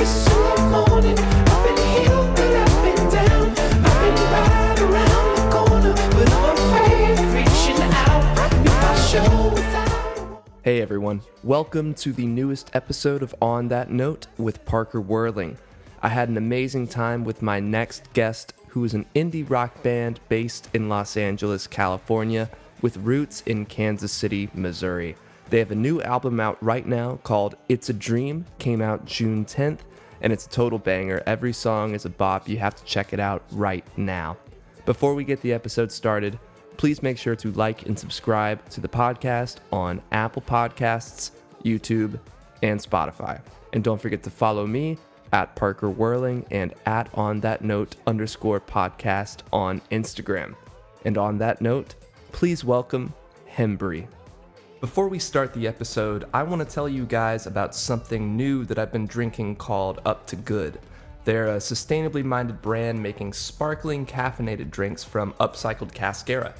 this all morning. Up in the hill, but up and down. I've been right around the corner, but I'm afraid of reaching out. If I show without. Hey everyone, welcome to the newest episode of On That Note with Parker Whirling. I had an amazing time with my next guest, who is an indie rock band based in Los Angeles, California, with roots in Kansas City, Missouri. They have a new album out right now called It's a Dream, came out June 10th, and it's a total banger. Every song is a bop. You have to check it out right now. Before we get the episode started, please make sure to like and subscribe to the podcast on Apple Podcasts, YouTube, and Spotify. And don't forget to follow me at Parker Whirling and at On That Note _podcast on Instagram. And on that note, please welcome Hembree. Before we start the episode, I want to tell you guys about something new that I've been drinking called Up to Good. They're a sustainably minded brand making sparkling caffeinated drinks from upcycled cascara.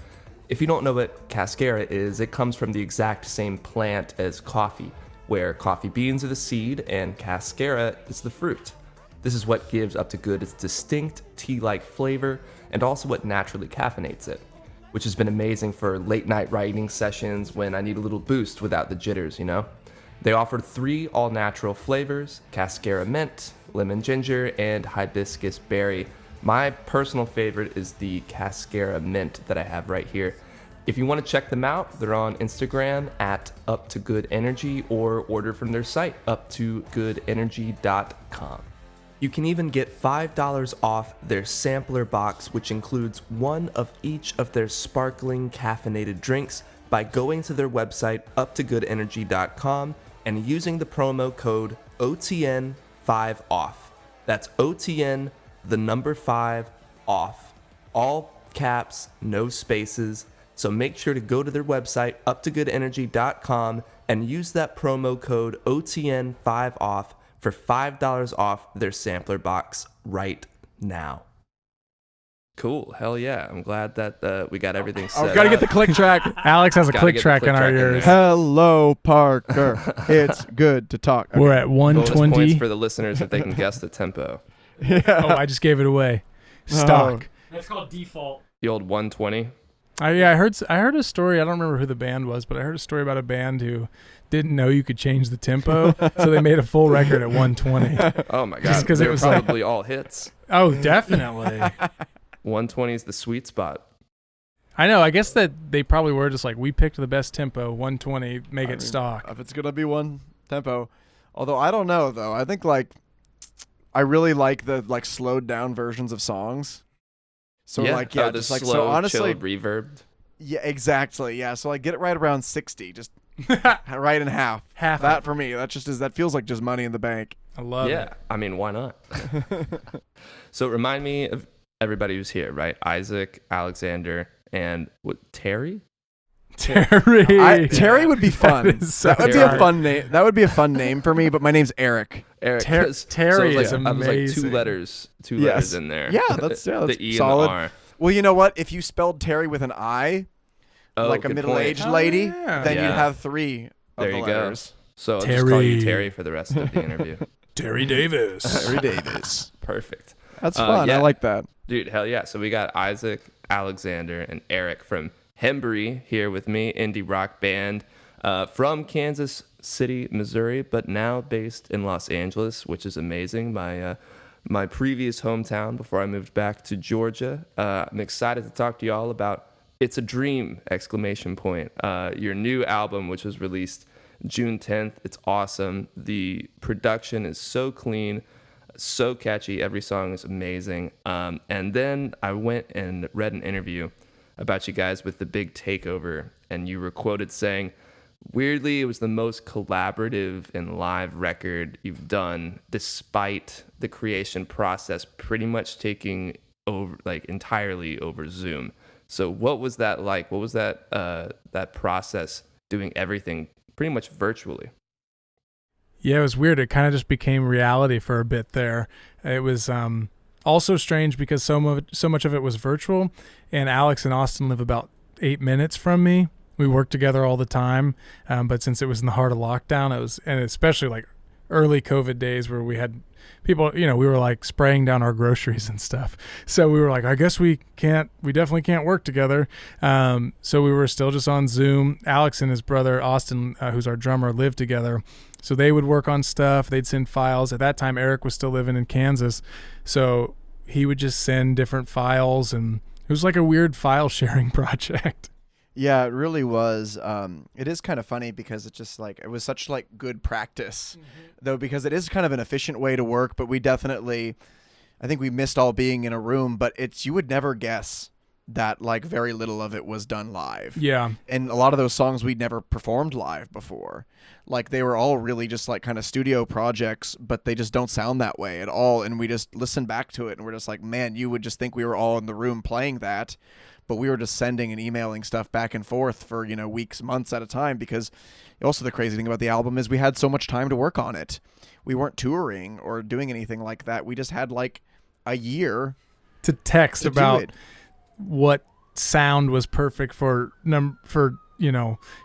If you don't know what cascara is, it comes from the exact same plant as coffee, where coffee beans are the seed and cascara is the fruit. This is what gives Up to Good its distinct tea-like flavor and also what naturally caffeinates it, which has been amazing for late night writing sessions when I need a little boost without the jitters, you know? They offer 3 all-natural flavors: cascara mint, lemon ginger, and hibiscus berry. My personal favorite is the cascara mint that I have right here. If you want to check them out, they're on Instagram at uptogoodenergy or order from their site, uptogoodenergy.com. You can even get $5 off their sampler box, which includes one of each of their sparkling caffeinated drinks, by going to their website, uptogoodenergy.com, and using the promo code OTN5OFF. That's OTN, the number 5, off. All caps, no spaces. So make sure to go to their website, uptogoodenergy.com, and use that promo code OTN5OFF for $5 off their sampler box right now. Cool. Hell yeah. I'm glad that we got everything set. I've got to get the click track. Alex has a click track in our ears. Hello, Parker. It's good to talk. Okay. We're at Bonus 120. points for the listeners if they can guess the tempo. Yeah. Oh, I just gave it away. Stock. That's called default. The old 120. I heard a story. I don't remember who the band was, but I heard a story about a band who didn't know you could change the tempo, so they made a full record at 120. Oh my god. Just 'cause they it were was like- probably all hits. Oh, definitely. 120 is the sweet spot. I know. I guess that they probably were just like, we picked the best tempo, 120, make it stock. If it's going to be one tempo. Although I don't know, though. I think, I really like the, slowed down versions of songs. So, the just slow, so honestly. chilled, reverbed. Yeah, exactly. Yeah, so, get it right around 60. Just right in half. Half that it. for me. That feels like just money in the bank. I love it. Yeah, I mean, why not? So remind me of everybody who's here, right? Isaac, Alexander, and Terry? Terry. Terry would be fun. That is so That would be a hard. fun name. That would be a fun name for me, but my name's Eric. Eric. Terry so is I was like amazing. two letters Yes. in there. Yeah, that's the E solid. and the R. Well, you know what? If you spelled Terry with an I, Oh, like a good middle-aged point. lady, Oh, yeah. then Yeah. you'd have 3 of There the you letters. go. So I'll just call you Terry. Terry for the rest of the interview. Terry Davis. Terry Davis. Perfect. That's fun. yeah. I like that. Dude, hell yeah. So we got Isaac, Alexander, and Eric from Hembree here with me, indie rock band from Kansas City, Missouri, but now based in Los Angeles, which is amazing. My previous hometown before I moved back to Georgia. I'm excited to talk to you all about It's a Dream! ! Your new album, which was released June 10th. It's awesome. The production is so clean, so catchy. Every song is amazing. And then I went and read an interview about you guys with The Big Takeover, and you were quoted saying, weirdly, it was the most collaborative and live record you've done, despite the creation process pretty much taking over, entirely over Zoom. So what was that like? What was that process, doing everything pretty much virtually? Yeah, it was weird. It kind of just became reality for a bit there. It was also strange because so much of it was virtual, and Alex and Austin live about 8 minutes from me. We work together all the time, but since it was in the heart of lockdown, it was, and especially early COVID days where we had people, we were like spraying down our groceries and stuff. So we were like, I guess we definitely can't work together. So we were still just on Zoom. Alex and his brother, Austin, who's our drummer, lived together. So they would work on stuff. They'd send files. At that time, Eric was still living in Kansas. So he would just send different files, and it was like a weird file sharing project. Yeah, it really was. It is kind of funny because it's just like, it was such like good practice though, because it is kind of an efficient way to work, but I think we missed all being in a room, but you would never guess that like very little of it was done live. Yeah. And a lot of those songs we'd never performed live before. Like they were all really just like kind of studio projects, but they just don't sound that way at all. And we just listened back to it and we're just like, man, you would just think we were all in the room playing that. But we were just sending and emailing stuff back and forth for, weeks, months at a time, because also the crazy thing about the album is we had so much time to work on it. We weren't touring or doing anything like that. We just had like a year to text to about what sound was perfect for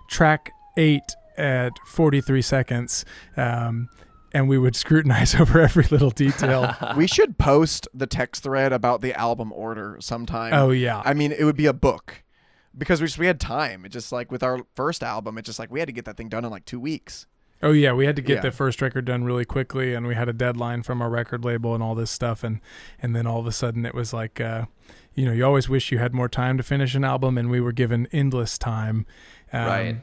track 8 at 43 seconds. And we would scrutinize over every little detail. We should post the text thread about the album order sometime. Oh, yeah. I mean, it would be a book because we had time. It just like with our first album, it's just like we had to get that thing done in like 2 weeks. Oh, yeah. We had to get the first record done really quickly, and we had a deadline from our record label and all this stuff. And then all of a sudden it was like, you always wish you had more time to finish an album, and we were given endless time. Right.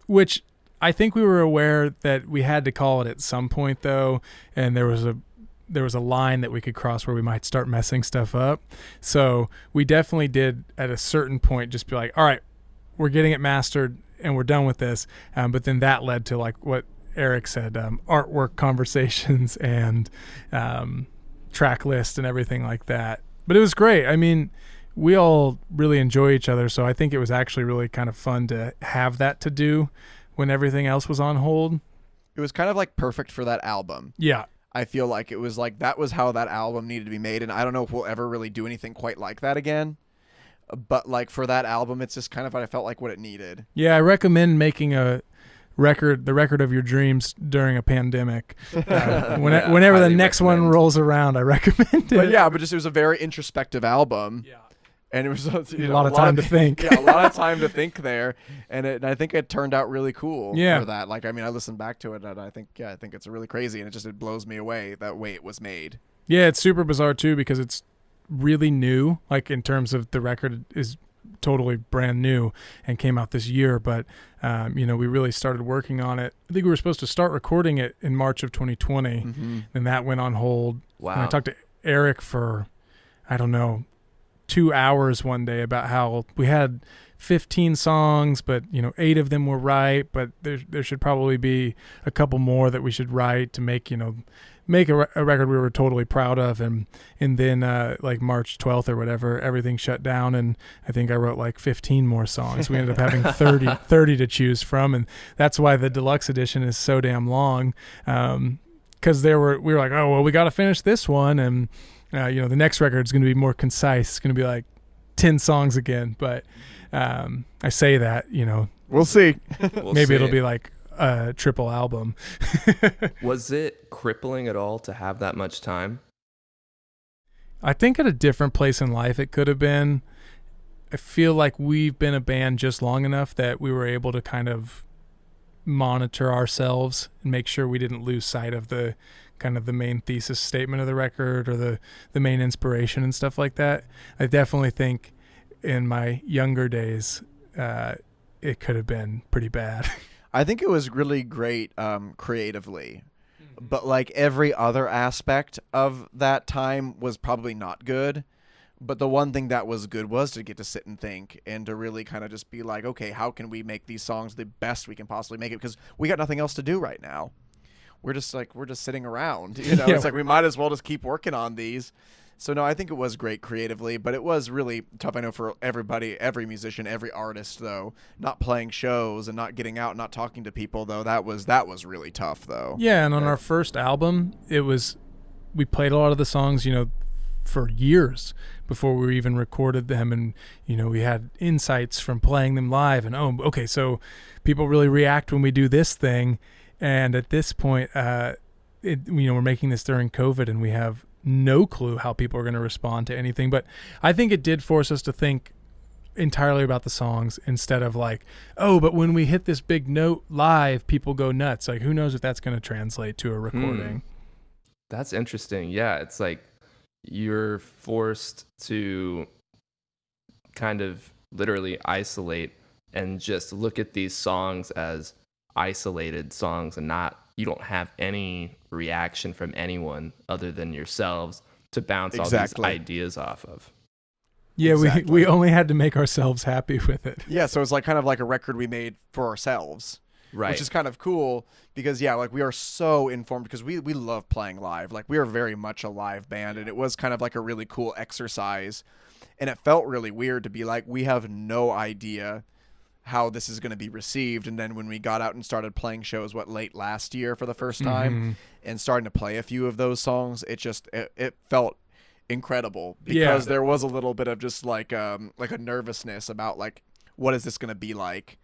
Which I think we were aware that we had to call it at some point, though, and there was a line that we could cross where we might start messing stuff up. So we definitely did at a certain point just be like, all right, we're getting it mastered and we're done with this. But then that led to like what Eric said, artwork conversations and track list and everything like that. But it was great. I mean, we all really enjoy each other, so I think it was actually really kind of fun to have that to do when everything else was on hold. It was kind of like perfect for that album. Yeah. I feel like it was like that was how that album needed to be made, and I don't know if we'll ever really do anything quite like that again. But like for that album, it's just kind of what I felt like what it needed. Yeah, I recommend making the record of your dreams during a pandemic. Whenever the next one rolls around, I recommend it. But yeah, but just it was a very introspective album. Yeah. And it was a lot of time to think. Yeah, a lot of time to think there, and I think it turned out really cool. Yeah. For that, like I mean, I listened back to it, and I think it's really crazy, and it blows me away that way it was made. Yeah, it's super bizarre too because it's really new. Like in terms of the record is totally brand new and came out this year, but we really started working on it. I think we were supposed to start recording it in March of 2020, and that went on hold. Wow. And I talked to Eric for, I don't know, 2 hours one day about how we had 15 songs, but 8 of them were right, but there should probably be a couple more that we should write to make a record we were totally proud of. And then like March 12th or whatever, everything shut down, and I think I wrote like 15 more songs. We ended up having 30 to choose from, and that's why the deluxe edition is so damn long, because we were like, oh well, we got to finish this one, and the next record is going to be more concise. It's going to be like 10 songs again. But I say that, We'll see. maybe it'll be like a triple album. Was it crippling at all to have that much time? I think at a different place in life it could have been. I feel like we've been a band just long enough that we were able to kind of monitor ourselves and make sure we didn't lose sight of the kind of the main thesis statement of the record or the main inspiration and stuff like that. I definitely think in my younger days, it could have been pretty bad. I think it was really great creatively, but like every other aspect of that time was probably not good. But the one thing that was good was to get to sit and think and to really kind of just be like, okay, how can we make these songs the best we can possibly make it? Because we got nothing else to do right now. We're just sitting around, Yeah. It's like we might as well just keep working on these. So no, I think it was great creatively, but it was really tough. I know for everybody, every musician, every artist, though, not playing shows and not getting out, not talking to people, though, that was really tough, though. Yeah, and on our first album, we played a lot of the songs, for years before we even recorded them, and we had insights from playing them live, and okay, so people really react when we do this thing. And at this point, we're making this during COVID, and we have no clue how people are going to respond to anything. But I think it did force us to think entirely about the songs instead of like, oh, but when we hit this big note live, people go nuts. Like, who knows if that's going to translate to a recording. That's interesting. Yeah, it's like you're forced to kind of literally isolate and just look at these songs as isolated songs, and you don't have any reaction from anyone other than yourselves to bounce all these ideas off of. Yeah, we only had to make ourselves happy with it. Yeah, so it's like kind of like a record we made for ourselves. Right. Which is kind of cool because, yeah, like we are so informed because we love playing live. Like we are very much a live band, and it was kind of like a really cool exercise. And it felt really weird to be like, we have no idea how this is going to be received. And then when we got out and started playing shows, late last year for the first time and starting to play a few of those songs, it felt incredible because there was a little bit of just like a nervousness about like, what is this going to be like?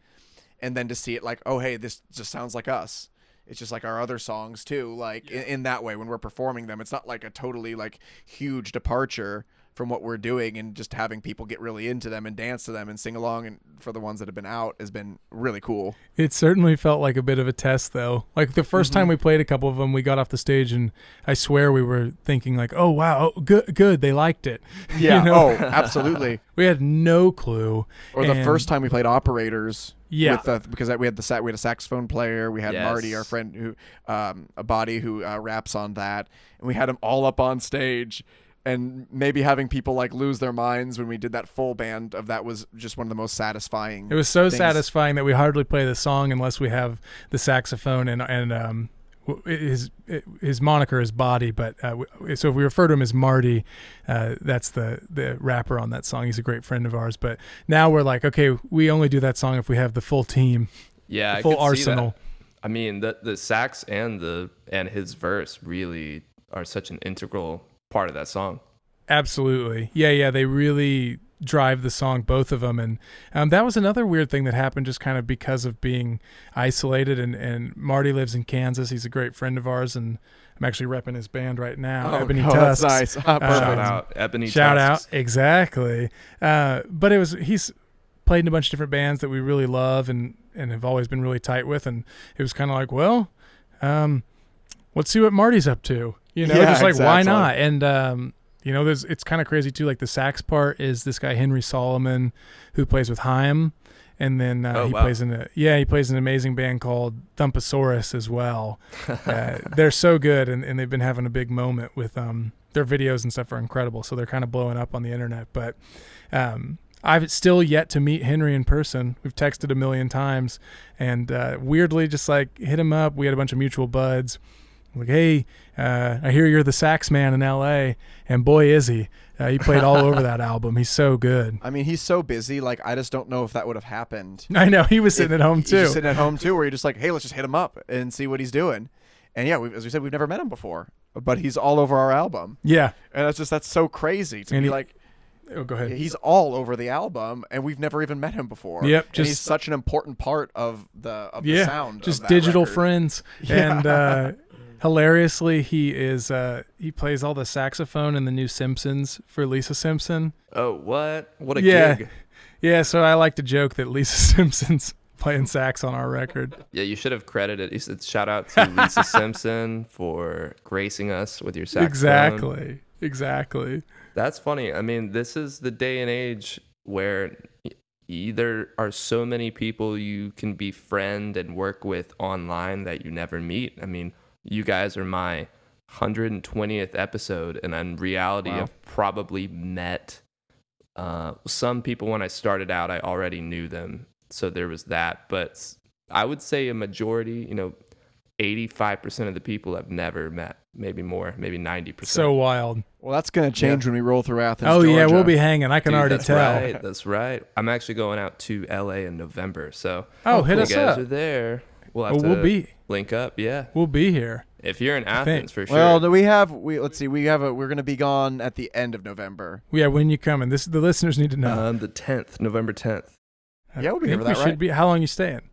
And then to see it like, oh, hey, this just sounds like us. It's just like our other songs too. Like in that way, when we're performing them, it's not like a totally like huge departure from what we're doing, and just having people get really into them and dance to them and sing along. And for the ones that have been out has been really cool. It certainly felt like a bit of a test though. Like the first time we played a couple of them, we got off the stage and I swear we were thinking like, oh, wow, good. They liked it. Yeah. You know? Oh, absolutely. We had no clue. Or the first time we played Operators. Yeah. Because we had a saxophone player. We had Marty, our friend, who a body who raps on that, and we had them all up on stage. And maybe having people like lose their minds when we did that full band of that was just one of the most satisfying. It was so satisfying that we hardly play the song unless we have the saxophone and his moniker is Body, but so if we refer to him as Marty, that's the rapper on that song. He's a great friend of ours. But now we're like, okay, we only do that song if we have the full team, the full arsenal. I mean, the sax and his verse really are such an integral part of that song. Absolutely. Yeah, they really drive the song, both of them. And that was another weird thing that happened just kind of because of being isolated. And Marty lives in Kansas. He's a great friend of ours, and I'm actually repping his band right now, Ebony Tusks. That's nice. Shout out, Ebony Shout Tusks. out, exactly. But he's played in a bunch of different bands that we really love and have always been really tight with. And it was kind of like, well, let's see what Marty's up to. You know, just like, exactly. Why not? And, it's kind of crazy too. Like the sax part is this guy, Hembree Solomon, who plays with Haim. And then plays in an amazing band called Thumpasaurus as well. They're so good. And they've been having a big moment with, their videos and stuff are incredible. So they're kind of blowing up on the internet, but, I've still yet to meet Henry in person. We've texted a million times and, weirdly just like hit him up. We had a bunch of mutual buds. Like, hey, I hear you're the sax man in L.A., and boy, is he. He played all over that album. He's so good. I mean, he's so busy. Like, I just don't know if that would have happened. I know. He was sitting at home, too. He's sitting at home, too, where you're just like, hey, let's just hit him up and see what he's doing. And, yeah, as we said, we've never met him before, but he's all over our album. Yeah. And that's so crazy to be like, oh, go ahead. He's all over the album, and we've never even met him before. Yep. And he's such an important part of the sound. Just of that digital record. friends. Yeah. And hilariously, he plays all the saxophone in the new Simpsons for Lisa Simpson. Oh, what? What a gig. Yeah, so I like to joke that Lisa Simpson's playing sax on our record. Yeah, you should have credited. You said shout out to Lisa Simpson for gracing us with your saxophone. Exactly. That's funny. I mean, this is the day and age where either are so many people you can befriend and work with online that you never meet. I mean, you guys are my 120th episode, and in reality, I've probably met some people when I started out. I already knew them, so there was that. But I would say a majority, 85% of the people I've never met, maybe more, maybe 90%. So wild. Well, that's going to change when we roll through Athens, Oh, Georgia. yeah, we'll be hanging. I can already tell. That's right. I'm actually going out to L.A. in November, so hit us up. You guys are there. We'll have to link up, yeah. We'll be here. If you're in Athens, for sure. Well, let's see. We're going to be gone at the end of November. Yeah, when you coming? The listeners need to know. The 10th, November 10th. Yeah, we'll be here for that, right? How long you staying?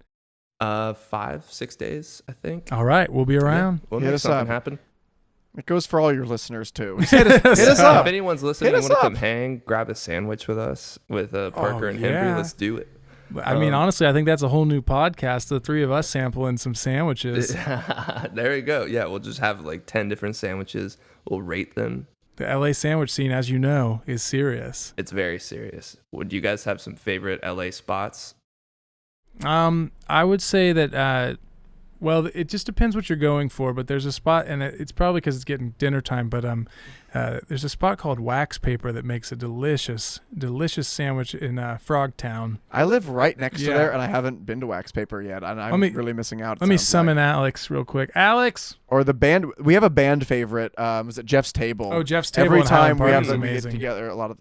5-6 days, I think. All right, we'll be around. We'll Hit make us something up. happen. It goes for all your listeners too. Hit us If up. anyone's listening Hit and us want to up. come hang, grab a sandwich with us, with Parker and Hembree, yeah. let's do it. I mean, honestly, I think that's a whole new podcast. The three of us sampling some sandwiches. There you go. Yeah, we'll just have like 10 different sandwiches. We'll rate them. The LA sandwich scene, as you know, is serious. It's very serious. Would you guys have some favorite LA spots? I would say that, well, it just depends what you're going for, but there's a spot, and it's probably because it's getting dinner time, but there's a spot called Wax Paper that makes a delicious sandwich in Frogtown. I live right next to Yeah. there, and I haven't been to Wax Paper yet, and I'm really missing out. Let me summon Alex real quick. Alex! Or the band. We have a band favorite. Was it Jeff's Table? Oh, Jeff's Table Every in Highland time we Park have is we get amazing. together, a lot of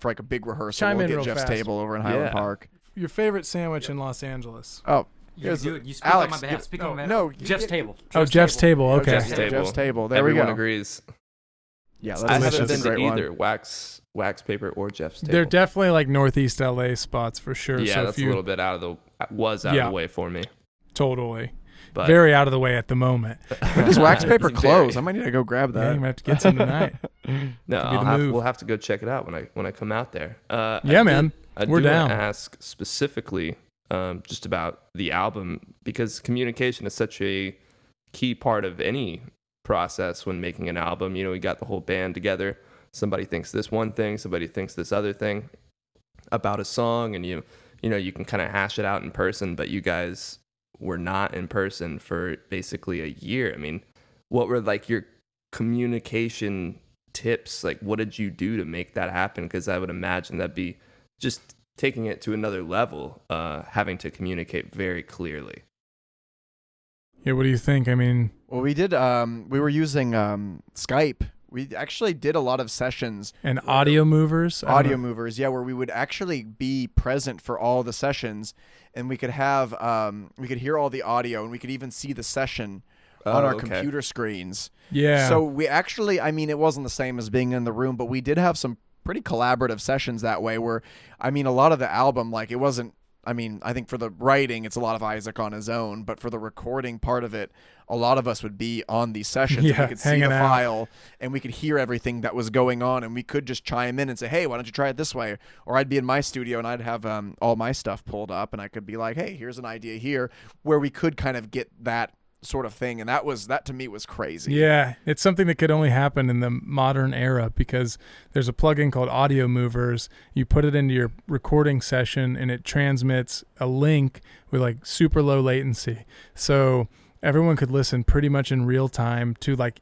for like a big rehearsal, Chime we'll in get real Jeff's fast. Table over in Highland Yeah. Park. Your favorite sandwich in Los Angeles? Oh, You here's do the- it. You speak Alex, on my behalf. Speak on my behalf. no, Jeff's you- Table. Jeff's Table. Okay. Jeff's Table. Jeff's Table. There Everyone we go. agrees. Yeah, I that's haven't delicious. been a to great either one. Wax Paper or Jeff's Table. They're definitely like Northeast LA spots for sure. Yeah, so that's if a you, little bit out of the way for me. Totally. But Very out of the way at the moment. When does Wax Paper Very. close? I might need to go grab Yeah, that. you might have to get some tonight. No, move. we'll have to go check it out when I come out there. Yeah, man. I We're do want down. to ask specifically just about the album, because communication is such a key part of any process when making an album. You know, we got the whole band together. Somebody thinks this one thing, somebody thinks this other thing about a song, and you know you can kind of hash it out in person, but you guys were not in person for basically a year. I mean, what were like your communication tips? Like, what did you do to make that happen? Because I would imagine that'd be just taking it to another level, having to communicate very clearly. Yeah, what do you think? I mean, Well, we did. We were using Skype. We actually did a lot of sessions. and audio movers. Audio movers, yeah, where we would actually be present for all the sessions, and we could have we could hear all the audio, and we could even see the session on our okay. computer screens. Yeah. So we actually, I mean, it wasn't the same as being in the room, but we did have some pretty collaborative sessions that way. Where, I mean, a lot of the album, like, it wasn't. I mean, I think for the writing, it's a lot of Isaac on his own, but for the recording part of it, a lot of us would be on these sessions. Yeah, and we could see hanging the out. file, and we could hear everything that was going on, and we could just chime in and say, hey, why don't you try it this way? Or I'd be in my studio, and I'd have all my stuff pulled up, and I could be like, hey, here's an idea here, where we could kind of get that sort of thing, and that to me was crazy. Yeah, it's something that could only happen in the modern era because there's a plugin called Audio Movers. You put it into your recording session and it transmits a link with like super low latency. So everyone could listen pretty much in real time to like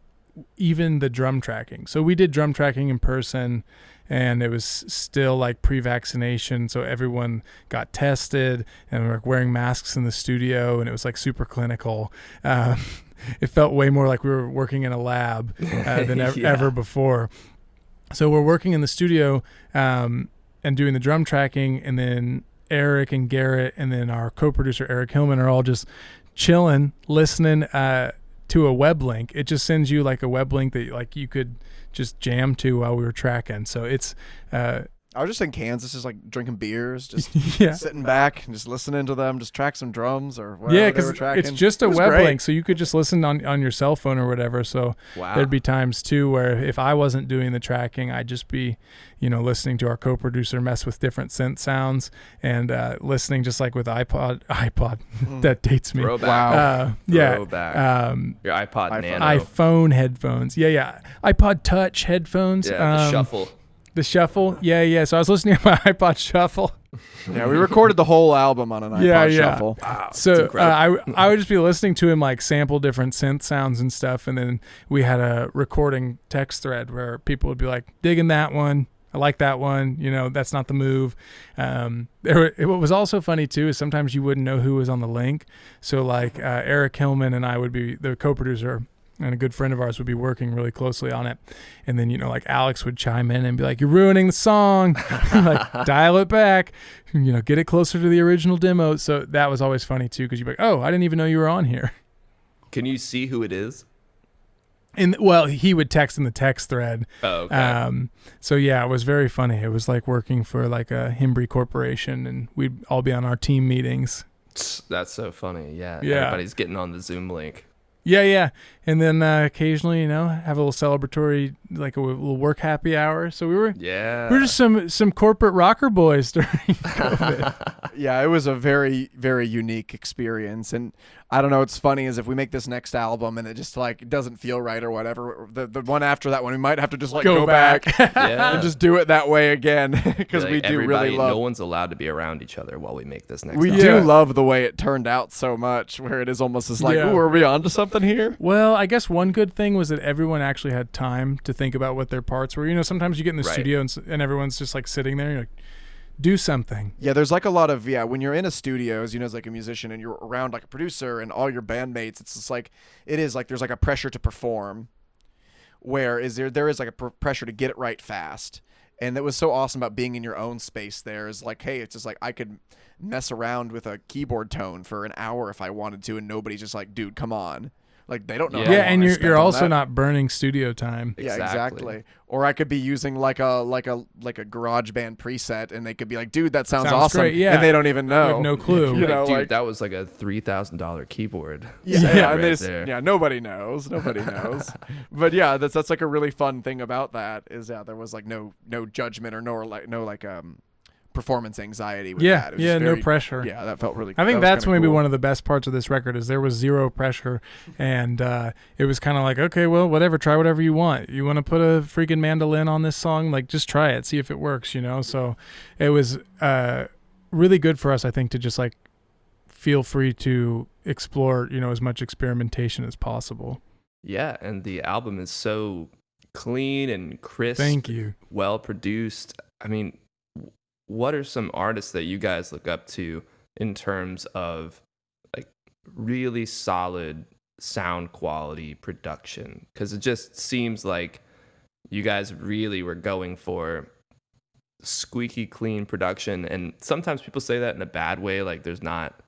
even the drum tracking. So we did drum tracking in person and it was still like pre-vaccination. So everyone got tested and we were wearing masks in the studio and it was like super clinical. It felt way more like we were working in a lab than Yeah. ever before. So we're working in the studio and doing the drum tracking, and then Eric and Garrett and then our co-producer Eric Hillman are all just chilling, listening to a web link. It just sends you like a web link that like you could just jam to while we were tracking. So it's I was just in Kansas, just like drinking beers, just yeah. sitting back and just listening to them, just track some drums or whatever Yeah, they because were tracking. it's just a It was web great. link, so you could just listen on your cell phone or whatever. So Wow. there'd be times too where if I wasn't doing the tracking, I'd just be, listening to our co-producer mess with different synth sounds and listening just like with iPod. That dates me. Throwback. Wow. Yeah. Throwback. Your iPod iPhone. Nano. iPhone headphones. Yeah. iPod Touch headphones. Yeah, the shuffle. The shuffle. Yeah. So I was listening to my iPod Shuffle. Yeah, we recorded the whole album on an iPod Yeah. Shuffle. Wow. So it's incredible. I would just be listening to him like sample different synth sounds and stuff, and then we had a recording text thread where people would be like, digging that one. I like that one. That's not the move. What was also funny too is sometimes you wouldn't know who was on the link. So like Eric Hillman and I would be the co-producer, and a good friend of ours would be working really closely on it. And then, like Alex would chime in and be like, you're ruining the song. Like, dial it back, get it closer to the original demo. So that was always funny too, because you'd be like, oh, I didn't even know you were on here. Can you see who it is? And well, he would text in the text thread. Oh, okay. So yeah, it was very funny. It was like working for like a Hembree corporation, and we'd all be on our team meetings. That's so funny. Yeah. Yeah. Everybody's getting on the Zoom link. Yeah. And then occasionally, have a little celebratory, like a little work happy hour. So we were just some corporate rocker boys during COVID. Yeah, it was a very, very unique experience. And I don't know, what's funny is if we make this next album and it just like doesn't feel right or whatever, the one after that one, we might have to just like go back and just do it that way again, because Like, we do everybody, really love. no one's allowed to be around each other while we make this next We album. do love the way it turned out so much, where it is almost as like, Yeah. ooh, are we onto something here? Well, I guess one good thing was that everyone actually had time to think about what their parts were. Sometimes you get in the Right. studio and everyone's just like sitting there. You're like, do something. Yeah, there's like a lot of, when you're in a studio, as like a musician and you're around like a producer and all your bandmates, it's just like, it is like there's like a pressure to perform, where there is like a pressure to get it right fast. And that was so awesome about being in your own space there is like, hey, it's just like I could mess around with a keyboard tone for an hour if I wanted to, and nobody's just like, dude, come on. Like, they don't know. Yeah. how long And I spent you're on also that. not burning studio time. Yeah, exactly. Or I could be using like a garage band preset, and they could be like, dude, that sounds awesome. great, yeah. And they don't even know. You have no clue. You Like, know, dude, like, that was like a $3,000 keyboard. yeah, Right and they just, there. nobody knows. Nobody knows. But yeah, that's like a really fun thing about that is there was like no judgment or no performance anxiety with that. It was just no very- pressure. Yeah, that felt really. I think that was that's kinda maybe cool. one of the best parts of this record is there was zero pressure, and it was kind of like, okay, well, whatever, try whatever you want. You want to put a freaking mandolin on this song, like just try it, see if it works, So it was really good for us, I think, to just like feel free to explore, as much experimentation as possible. Yeah, and the album is so clean and crisp. Thank you. Well produced. I mean, what are some artists that you guys look up to in terms of like really solid sound quality production? Because it just seems like you guys really were going for squeaky clean production, and sometimes people say that in a bad way, like there's not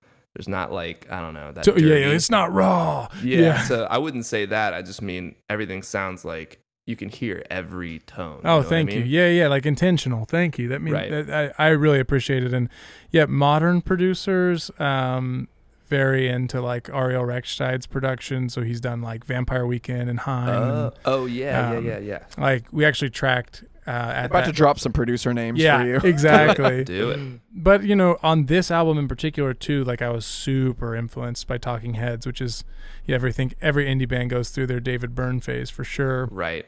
like, I don't know, that dirty. It's not raw. Yeah, so I wouldn't say that. I just mean everything sounds like you can hear every tone. Oh, know what I thank you. mean? Yeah, like intentional. Thank you. That means Right. I really appreciate it. And yeah, modern producers very into like Ariel Rechtshide's production. So he's done like Vampire Weekend and Haim. Yeah. Like we actually tracked at About that. to drop some producer names Yeah, for you. exactly. Do it. But on this album in particular too, like I was super influenced by Talking Heads, which is every indie band goes through their David Byrne phase for sure. Right.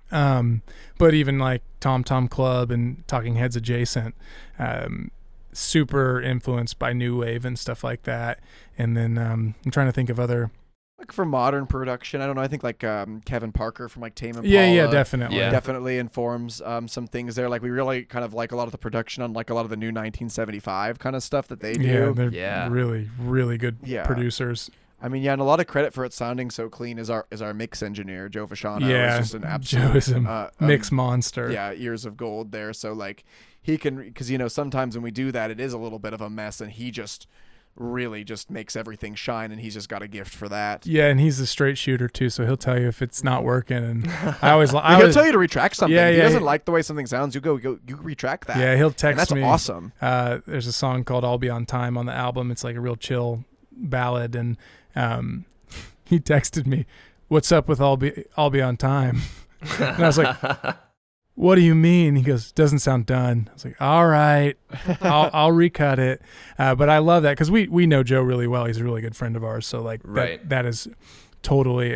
But even like Tom Tom Club and Talking Heads adjacent, super influenced by new wave and stuff like that. And then I'm trying to think of other. Like for modern production, I don't know. I think like Kevin Parker from like Tame Impala. Yeah, definitely. Yeah. Definitely informs some things there. Like we really kind of like a lot of the production on like a lot of the new 1975 kind of stuff that they Yeah, do. they're Yeah. really, really good Yeah. producers. I mean, yeah, and a lot of credit for it sounding so clean is our mix engineer Joe Vashano. Yeah, is just an absolute Joe is a mix monster. Yeah, ears of gold there. So like he can, because sometimes when we do that, it is a little bit of a mess, and he just really just makes everything shine, and he's just got a gift for that. Yeah, and he's a straight shooter too, so he'll tell you if it's not working. And He'll tell you to retract something. Yeah, if he yeah, doesn't he- like the way something sounds, you retract that. Yeah, he'll and text that's me. awesome. There's a song called "I'll Be on Time" on the album. It's like a real chill ballad, and he texted me, "What's up with I'll be on time?" And I was like, "What do you mean?" He goes, "Doesn't sound done." I was like, "All right, I'll recut it." But I love that because we know Joe really well. He's a really good friend of ours. So like Right. that is totally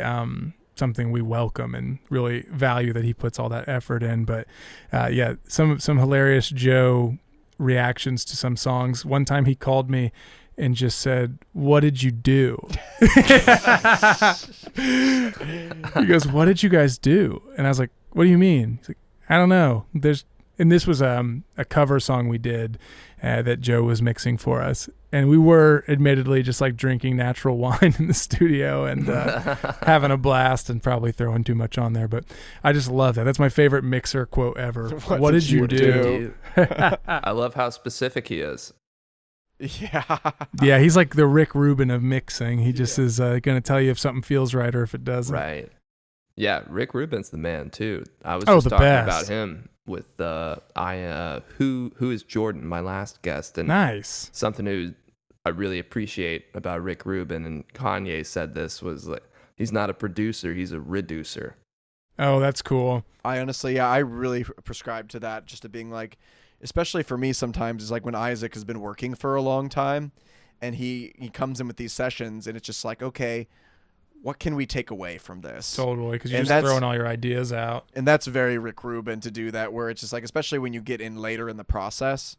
something we welcome and really value that he puts all that effort in. But yeah, some hilarious Joe reactions to some songs. One time he called me and just said, "What did you do?" He goes, "What did you guys do?" And I was like, "What do you mean?" He's like, "I don't know. And this was a cover song we did that Joe was mixing for us. And we were admittedly just like drinking natural wine in the studio and having a blast and probably throwing too much on there. But I just love that. That's my favorite mixer quote ever. What did you do? I love how specific he is. Yeah. Yeah, he's like the Rick Rubin of mixing. He just is going to tell you if something feels right or if it doesn't. Right. Yeah, Rick Rubin's the man too. I was Oh, just the talking best. about him with who is Jordan, my last guest, and Nice. something who I really appreciate about Rick Rubin, and Kanye said this, was like, he's not a producer, he's a reducer. Oh, that's cool. I honestly, I really prescribe to that, just to being like, especially for me sometimes, is like when Isaac has been working for a long time and he comes in with these sessions and it's just like, okay, what can we take away from this? Totally, because you're And just throwing all your ideas out. And that's very Rick Rubin to do that, where it's just like, especially when you get in later in the process,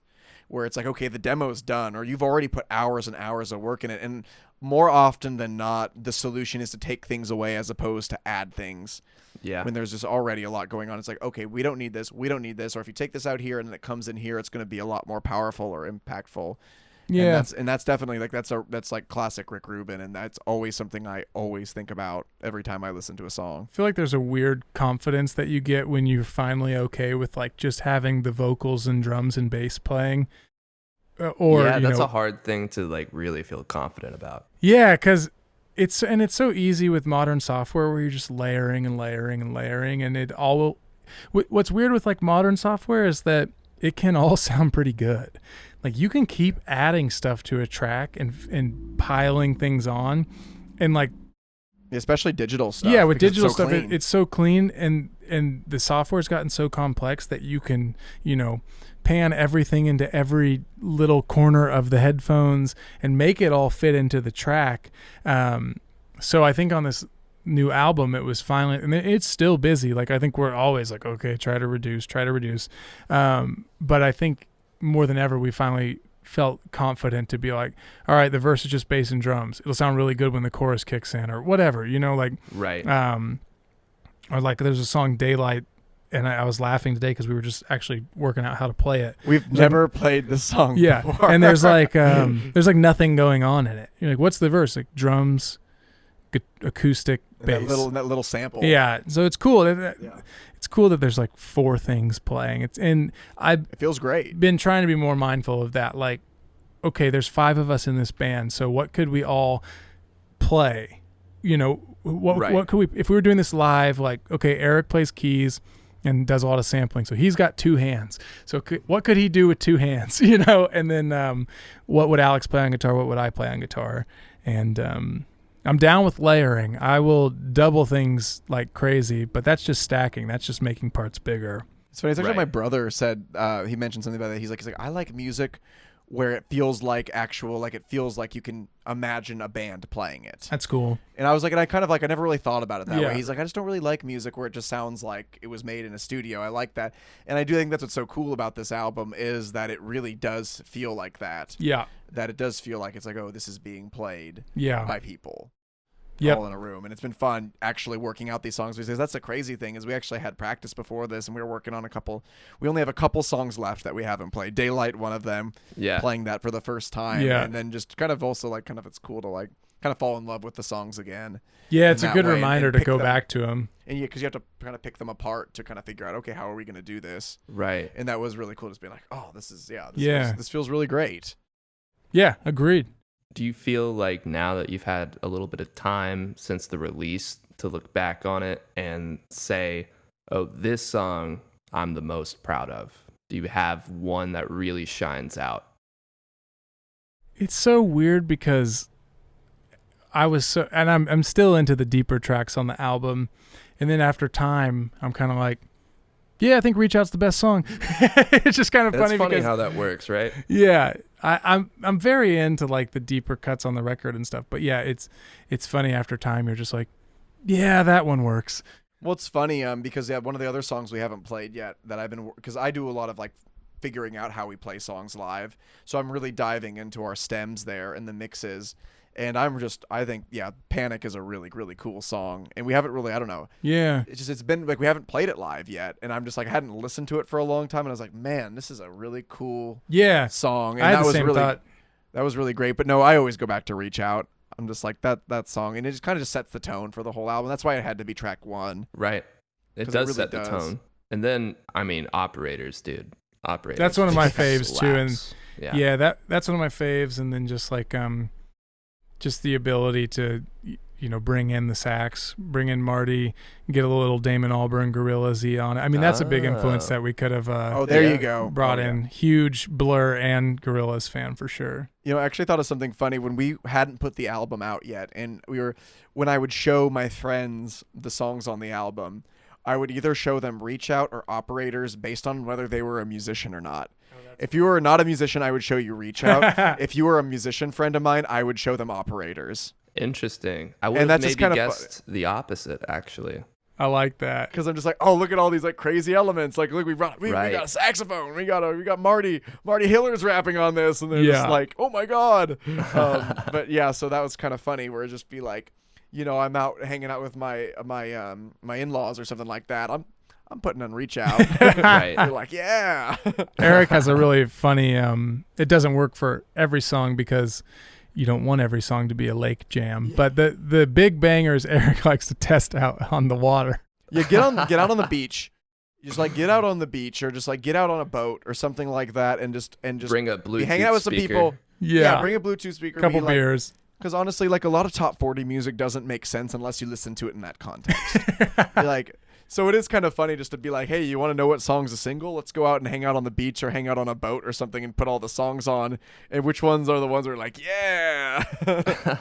where it's like, okay, the demo's done, or you've already put hours and hours of work in it. And more often than not, the solution is to take things away as opposed to add things. Yeah. When there's just already a lot going on, it's like, okay, we don't need this. Or if you take this out here and then it comes in here, it's going to be a lot more powerful or impactful. Yeah. And that's definitely like, that's like classic Rick Rubin. And that's always something I always think about every time I listen to a song. I feel like there's a weird confidence that you get when you're finally okay with like just having the vocals and drums and bass playing. Yeah, that's a hard thing to like really feel confident about. Yeah, because it's so easy with modern software where you're just layering and layering and layering, and it all. What's weird with like modern software is that it can all sound pretty good. Like you can keep adding stuff to a track and piling things on, and like especially digital stuff. Yeah, with digital it's so stuff, clean. it's so clean, and the software's gotten so complex that you can pan everything into every little corner of the headphones and make it all fit into the track. So I think on this new album, it was finally, and it's still busy. Like I think we're always like, okay, try to reduce. But I think more than ever, we finally felt confident to be like, all right, the verse is just bass and drums. It'll sound really good when the chorus kicks in or whatever, like, right. Or like there's a song Daylight, and I was laughing today because we were just actually working out how to play it. We've never played this song before. And there's like nothing going on in it. You're like, what's the verse? Like drums, acoustic, bass. That little sample. Yeah, so it's cool. It's cool that there's like 4 things playing. It feels great. Been trying to be more mindful of that. Like, okay, there's 5 of us in this band, so what could we all play? What could we, if we were doing this live? Like, okay, Eric plays keys and does a lot of sampling, so he's got 2 hands. So what could he do with 2 hands? And then what would Alex play on guitar? What would I play on guitar? And I'm down with layering. I will double things like crazy, but that's just stacking. That's just making parts bigger. It's funny. It's actually my brother said, he mentioned something about that. He's like, I like music where it feels like it feels like you can imagine a band playing it. That's cool. And I was like, and I never really thought about it that Yeah. way. He's like, I just don't really like music where it just sounds like it was made in a studio. I like that. And I do think that's what's so cool about this album is that it really does feel like that. Yeah. That it does feel like it's like, oh, this is being played by people. Yep. All in a room. And it's been fun actually working out these songs, because that's the crazy thing is we actually had practice before this, and we were working on we only have a couple songs left that we haven't played. Daylight, one of them, playing that for the first time. Yeah. And then just kind of also like it's cool to like kind of fall in love with the songs again. Yeah, it's a good reminder to go back to them. And because you have to kind of pick them apart to kind of figure out, okay, how are we going to do this? Right. And that was really cool, just being like, oh, this feels really great. Yeah, agreed. Do you feel like now that you've had a little bit of time since the release to look back on it and say, oh, this song I'm the most proud of? Do you have one that really shines out? It's so weird because I'm still into the deeper tracks on the album. And then after time, I'm kind of like, yeah, I think Reach Out's the best song. It's just kind of funny. It's funny how that works, right? Yeah. I'm very into like the deeper cuts on the record and stuff. But yeah, it's funny after time. You're just like, yeah, that one works. Well, it's funny because one of the other songs we haven't played yet that because I do a lot of like figuring out how we play songs live. So I'm really diving into our stems there and the mixes. And I think, Panic is a really, really cool song. And we haven't really, I don't know. Yeah. It's been like, we haven't played it live yet. And I'm just like, I hadn't listened to it for a long time. And I was like, man, this is a really cool song. And I had the same thought. That was really great. But no, I always go back to Reach Out. I'm just like that song. And it just kind of just sets the tone for the whole album. That's why it had to be track 1. Right. It does really set the tone. And then, Operators, dude. Operators. That's one of my faves slaps. too. And that's one of my faves. And then just like, just the ability to, bring in the sax, bring in Marty, get a little Damon Albarn Gorilla Z on it. I mean, that's a big influence that we could have there you go. brought in. Huge Blur and Gorillaz fan for sure. I actually thought of something funny when we hadn't put the album out yet, and when I would show my friends the songs on the album, I would either show them Reach Out or Operators based on whether they were a musician or not. If you were not a musician, I would show you Reach Out. If you were a musician friend of mine, I would show them Operators. Interesting. I would have maybe guessed the opposite, actually. I like that. Because I'm just like, oh, look at all these like crazy elements. Like, look, we got a saxophone. We got Marty Hiller's rapping on this, and they're just like, oh my god. But yeah, so that was kind of funny. Where it'd just be like, I'm out hanging out with my in-laws or something like that. I'm putting on Reach Out. Right. You're like, yeah. Eric has a really funny. It doesn't work for every song because you don't want every song to be a lake jam. Yeah. But the big bangers Eric likes to test out on the water. Yeah, get out on the beach. Just like get out on the beach, or just like get out on a boat or something like that, and just bring a Bluetooth hang out with some people. Yeah, bring a Bluetooth speaker. Couple beers. Because honestly, like a lot of top 40 music doesn't make sense unless you listen to it in that context. You're like, so it is kind of funny just to be like, hey, you want to know what song's a single? Let's go out and hang out on the beach or hang out on a boat or something and put all the songs on. And which ones are the ones where like, yeah.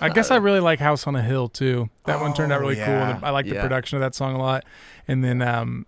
I guess I really like House on a Hill too. That one turned out really cool. I like the production of that song a lot. And then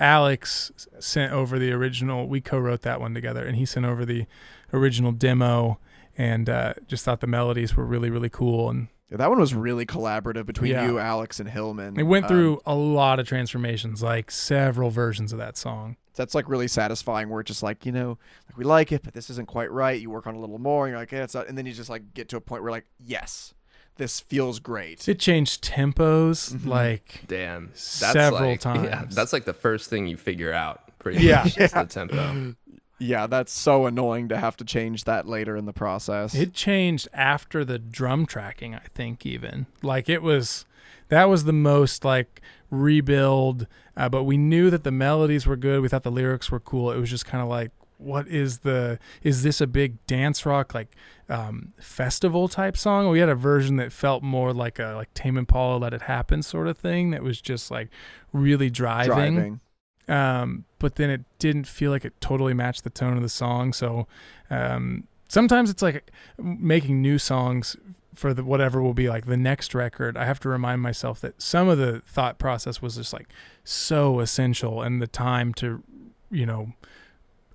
Alex sent over the original. We co-wrote that one together, and he sent over the original demo. And just thought the melodies were really, really cool. And that one was really collaborative between you, Alex, and Hillman. It went through a lot of transformations, like several versions of that song. That's like really satisfying, where it's just like, like we like it, but this isn't quite right. You work on it a little more, and you're like, yeah, it's not. And then you just like get to a point where like, yes, this feels great. It changed tempos like several times. Yeah, that's like the first thing you figure out. Pretty much is the tempo. Yeah, that's so annoying to have to change that later in the process. It changed after the drum tracking, I think, even. Like that was the most like rebuild, but we knew that the melodies were good. We thought the lyrics were cool. It was just kind of like, is this a big dance rock, like festival type song? We had a version that felt more like Tame Impala Let It Happen sort of thing that was just like really driving. But then it didn't feel like it totally matched the tone of the song. So sometimes it's like making new songs for whatever will be like the next record. I have to remind myself that some of the thought process was just like so essential, and the time to,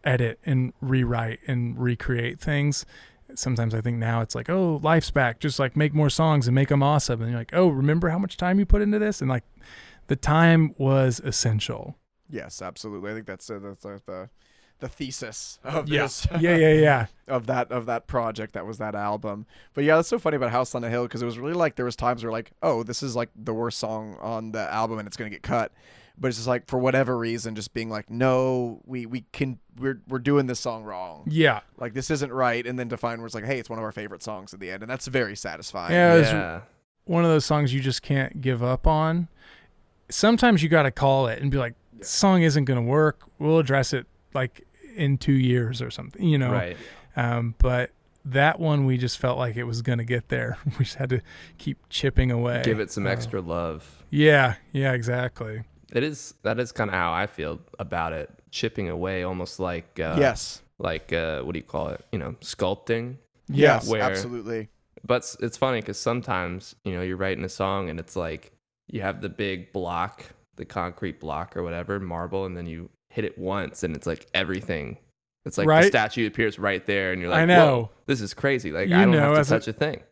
edit and rewrite and recreate things. Sometimes I think now it's like, oh, life's back. Just like make more songs and make them awesome. And you're like, oh, remember how much time you put into this? And like the time was essential. Yes, absolutely. I think that's the thesis of this. Yeah. of that project. That was that album. But yeah, that's so funny about House on a Hill, because it was really like there was times where like, oh, this is like the worst song on the album and it's gonna get cut. But it's just like for whatever reason, just being like, no, we're doing this song wrong. Yeah, like this isn't right. And then to find where it's like, hey, it's one of our favorite songs at the end, and that's very satisfying. Yeah, it's one of those songs you just can't give up on. Sometimes you got to call it and be like, this song isn't going to work. We'll address it like in 2 years or something, Right. But that one, we just felt like it was going to get there. We just had to keep chipping away. Give it some extra love. Yeah, exactly. That is kind of how I feel about it. Chipping away, almost like what do you call it? Sculpting. Yes, absolutely. But it's funny because sometimes you're writing a song and it's like you have the big block, the concrete block or whatever, marble, and then you hit it once and it's like everything. It's like the statue appears right there, and you're like, I know. Whoa, this is crazy. Like I don't have to touch a thing.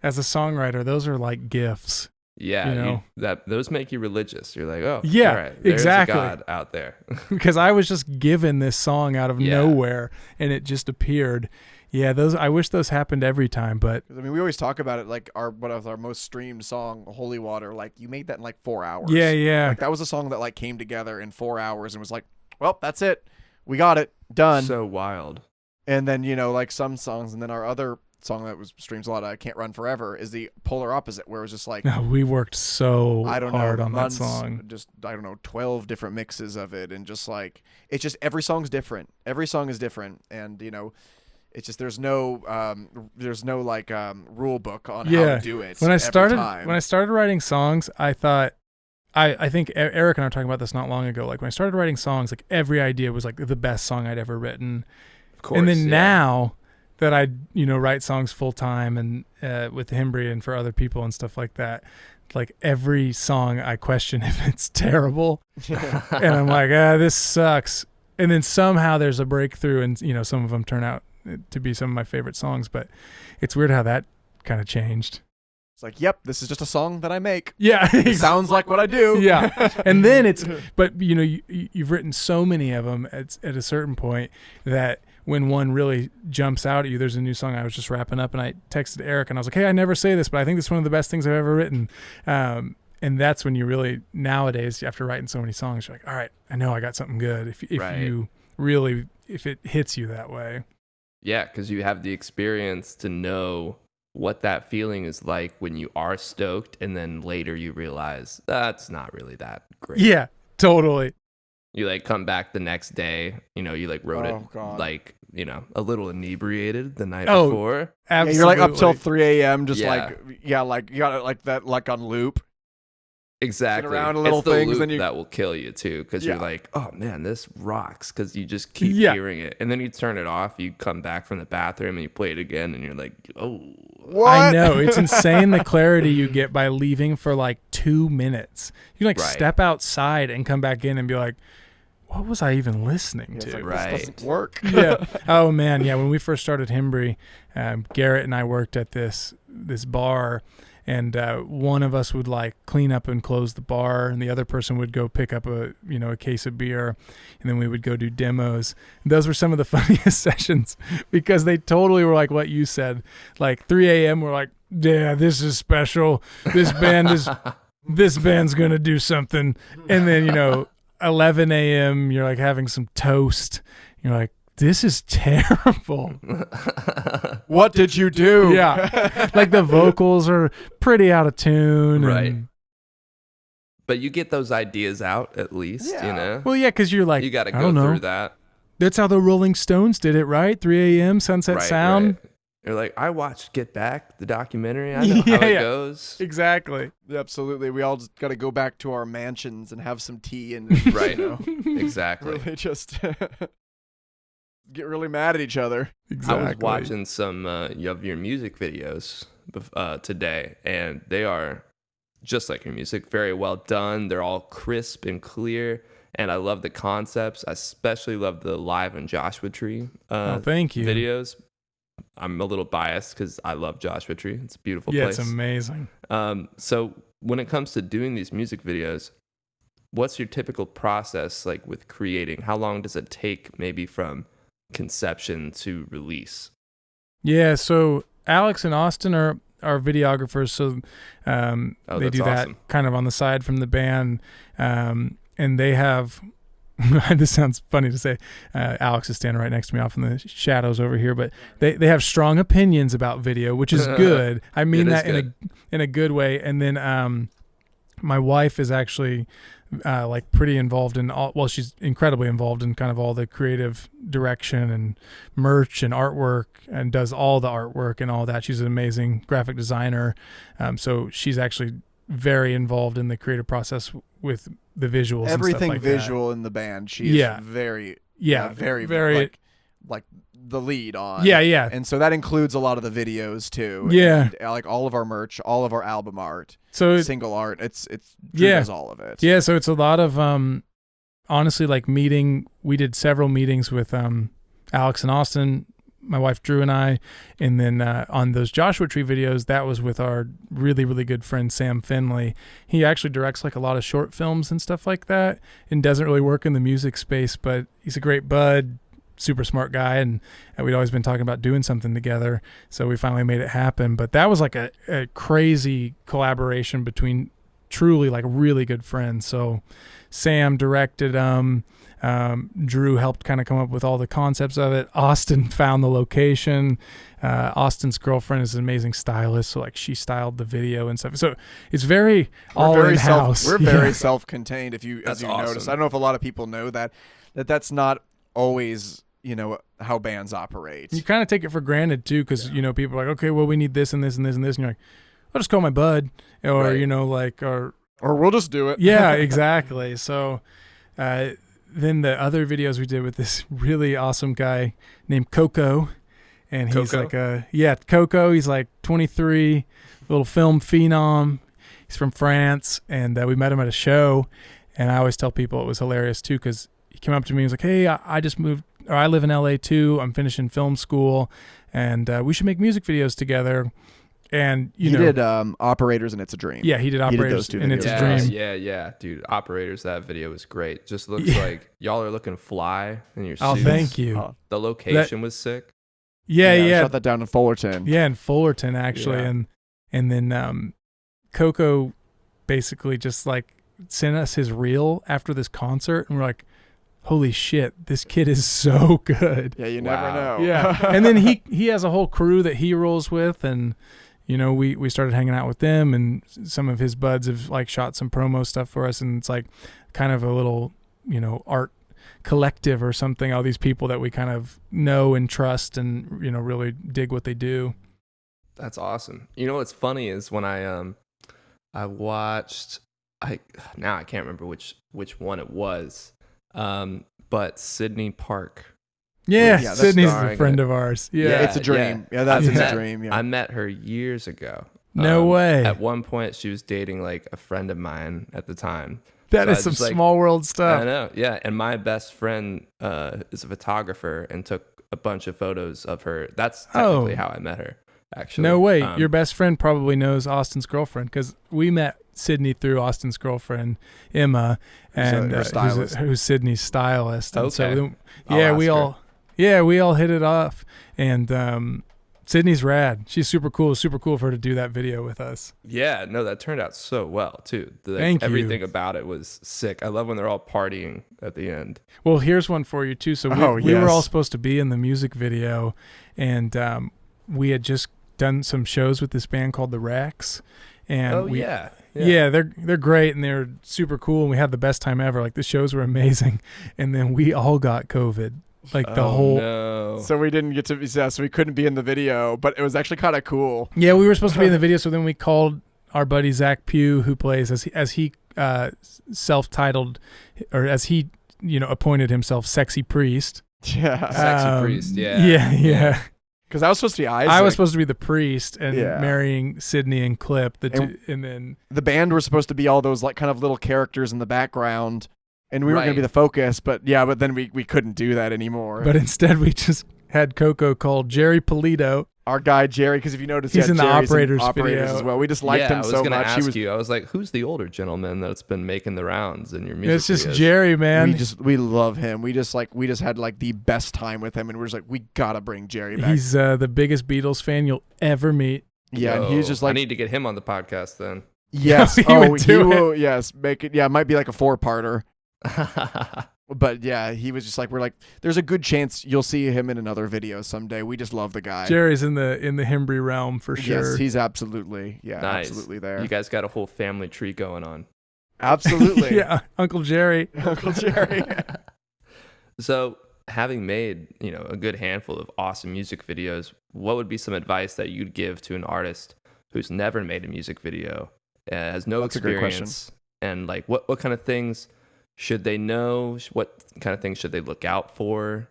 As a songwriter, those are like gifts. Yeah, those make you religious. You're like, oh, yeah, all right, there's exactly. a God out there. Because I was just given this song out of nowhere, and it just appeared. Yeah, I wish those happened every time, but I mean, we always talk about it like one of our most streamed song, Holy Water. Like you made that in like 4 hours. Yeah. Like that was a song that like came together in 4 hours and was like, well, that's it, we got it done. So wild. And then like some songs, and then our other song that was streams a lot, I Can't Run Forever, is the polar opposite, where it was just like, no, we worked so hard on that song. Just 12 different mixes of it, and just like it's just every song's different. Every song is different, and it's just there's no like rule book on how to do it. When I started writing songs, I thought I think Eric and I were talking about this not long ago. Like when I started writing songs, like every idea was like the best song I'd ever written. Of course. And then now that I write songs full time and with Hembree and for other people and stuff like that, like every song I question if it's terrible, and I'm like, this sucks. And then somehow there's a breakthrough, and some of them turn out to be some of my favorite songs. But it's weird how that kind of changed. It's like, yep, this is just a song that I make. Yeah, it sounds like what I do. Yeah, and then but you've written so many of them at a certain point that when one really jumps out at you, there's a new song I was just wrapping up, and I texted Eric and I was like, hey, I never say this, but I think this is one of the best things I've ever written. And that's when you really, nowadays, after writing so many songs, you're like, all right, I know I got something good. If you really, if it hits you that way. Yeah, because you have the experience to know what that feeling is like when you are stoked, and then later you realize that's not really that great. Yeah, totally. You like come back the next day, you like wrote it like, a little inebriated the night before. Absolutely. Yeah, you're like up till 3 a.m. just Yeah. like you got it like that, like on loop. Exactly. Around little it's the things, loop then you... that will kill you too, because Yeah. you're like, oh man, this rocks, because you just keep hearing it, and then you turn it off. You come back from the bathroom and you play it again, and you're like, oh, What? I know, it's insane the clarity you get by leaving for like 2 minutes. You can step outside and come back in and be like, what was I even listening to? Like, Right. This doesn't work. Yeah. Oh man. Yeah. When we first started Hembree, Garrett and I worked at this bar, and one of us would like clean up and close the bar, and the other person would go pick up a case of beer, and then we would go do demos. And those were some of the funniest sessions because they totally were like what you said. Like 3 a.m. we're like, yeah, this is special. This band's gonna do something. And then 11 a.m. you're like having some toast. You're like, this is terrible. What did you do? Yeah. Like the vocals are pretty out of tune. Right. But you get those ideas out at least, Well, yeah, because you're like, you got to I go don't know. through that. That's how the Rolling Stones did it, right? 3 a.m. Sunset Sound. Right. You're like, I watched Get Back, the documentary. I know how it goes. Exactly. Absolutely. We all just got to go baback to our mansions and have some tea and Right. Exactly. really just get really mad at each other. Exactly. I was watching some of your music videos today, and they are just like your music, very well done. They're all crisp and clear, and I love the concepts. I especially love the Live on Joshua Tree thank you. videos. I'm a little biased because I love Joshua Tree. It's a beautiful place. Yeah, it's amazing. So when it comes to doing these music videos, what's your typical process like with creating? How long does it take maybe from conception to release? Yeah, so Alex and Austin are videographers, so they do that awesome. kind of on the side from the band, and they have this sounds funny to say, Alex is standing right next to me off in the shadows over here, but they have strong opinions about video, which is good. I mean that in a good way. And then my wife is actually like pretty involved in she's incredibly involved in kind of all the creative direction and merch and artwork, and does all the artwork and all that. She's an amazing graphic designer. So she's actually very involved in the creative process with the visuals. Everything and stuff like visual that. in the band. She is very like the lead on. Yeah. And so that includes a lot of the videos too. Yeah. And, like all of our merch, all of our album art, So single art. It's Drew does all of it. Yeah, so it's a lot of honestly like we did several meetings with Alex and Austin, my wife Drew and I, and then on those Joshua Tree videos, that was with our really, really good friend Sam Finley. He actually directs like a lot of short films and stuff like that, and doesn't really work in the music space, but he's a great bud, super smart guy, and we'd always been talking about doing something together, so we finally made it happen. But that was like a crazy collaboration between truly like really good friends. So Sam directed Drew helped kind of come up with all the concepts of it. Austin found the location. Austin's girlfriend is an amazing stylist, so like she styled the video and stuff. So it's very in-house. We're very self-contained. As you That's notice, awesome. I don't know if a lot of people know that's not always how bands operate. You kind of take it for granted too, because people are like, okay, well, we need this and this and this and this, and you're like, I'll just call my bud, or Right. Or we'll just do it. yeah, exactly. So then the other videos we did with this really awesome guy named Coco, and he's Coco? like Coco. He's like 23, little film phenom. He's from France, and we met him at a show. And I always tell people it was hilarious too, because he came up to me and was like, hey, I just moved, or I live in LA too. I'm finishing film school, and we should make music videos together. And he did Operators and It's a Dream. yeah, he did Operators, those two and It's videos. a Dream. Yeah, dude. Operators, that video was great. Just looks Yeah. like y'all are looking fly in your Oh, suits. thank you. The location was sick. Yeah, I yeah. shot that down in Fullerton. Yeah, in Fullerton actually, Yeah. and then Coco basically just like sent us his reel after this concert, and we're like, holy shit, this kid is so good. Yeah, you Wow. never know. Yeah, and then he has a whole crew that he rolls with, and we started hanging out with them, and some of his buds have like shot some promo stuff for us, and it's like kind of a little art collective or something. All these people that we kind of know and trust, and really dig what they do. That's awesome. You know what's funny is when I watched now I can't remember which one it was. But Sydney Park. Yeah, Yeah, that's Sydney's a starring friend it. of ours. Yeah, Yeah, It's a dream. Yeah, that's I It's met- a Dream. Yeah. I met her years ago. No way. At one point, she was dating like a friend of mine at the time. that so is I some just, like, small world I stuff. know, yeah. And my best friend is a photographer and took a bunch of photos of her. That's technically how I met her, actually. No way. Um, Your best friend probably knows Austin's girlfriend, because we met Sydney through Austin's girlfriend, Emma, and her stylist. who's Sydney's stylist. And so Okay. then, I'll yeah, ask we all hit it off, and Sydney's rad. She's super cool. Super cool for her to do that video with us. Yeah, no, that turned out so well too. Thank you. Everything about it was sick. I love when they're all partying at the end. Well, here's one for you too. So we were all supposed to be in the music video, and we had just done some shows with this band called the Rex, and yeah, they're great, and they're super cool, and we had the best time ever. Like, the shows were amazing, and then we all got COVID. Like the whole No. So we didn't get to, so we couldn't be in the video, but it was actually kind of cool. Yeah, we were supposed to be in the video, so then we called our buddy Zach Pugh, who plays as he self-titled, or as he appointed himself, Sexy Priest. Yeah. Sexy Priest, yeah. Yeah. Because I was supposed to be Isaac. I was supposed to be the priest and Yeah. marrying Sydney and Clip, and then The band were supposed to be all those like kind of little characters in the background, and we were going to be Right. the focus, but then we couldn't do that anymore. but instead we just had Coco called Jerry Polito. Our guy Jerry, because if you notice, He's in the Jerry's Operators Operators video. as well. We just liked yeah, him I was so gonna much. ask you. I was like, who's the older gentleman that's been making the rounds in your music? It's just videos? Jerry, man. we love him. We just had like the best time with him, and we're just like, we gotta bring Jerry back. He's the biggest Beatles fan you'll ever meet. Yeah, and he was just I like, need to get him on the podcast then. yes, He oh, would he do it. will, yes, make it. Yeah, it might be like a 4-parter. But yeah, he was just like, we're like, there's a good chance you'll see him in another video someday. We just love the guy. Jerry's in the Hembree realm for sure. Yes, he's absolutely, Nice. absolutely there. You guys got a whole family tree going on. Absolutely. Yeah, Uncle Jerry. Uncle Jerry. So, having made a good handful of awesome music videos, what would be some advice that you'd give to an artist who's never made a music video, has no That's a great experience, and like what kind of things should they know? What kind of things should they look out for?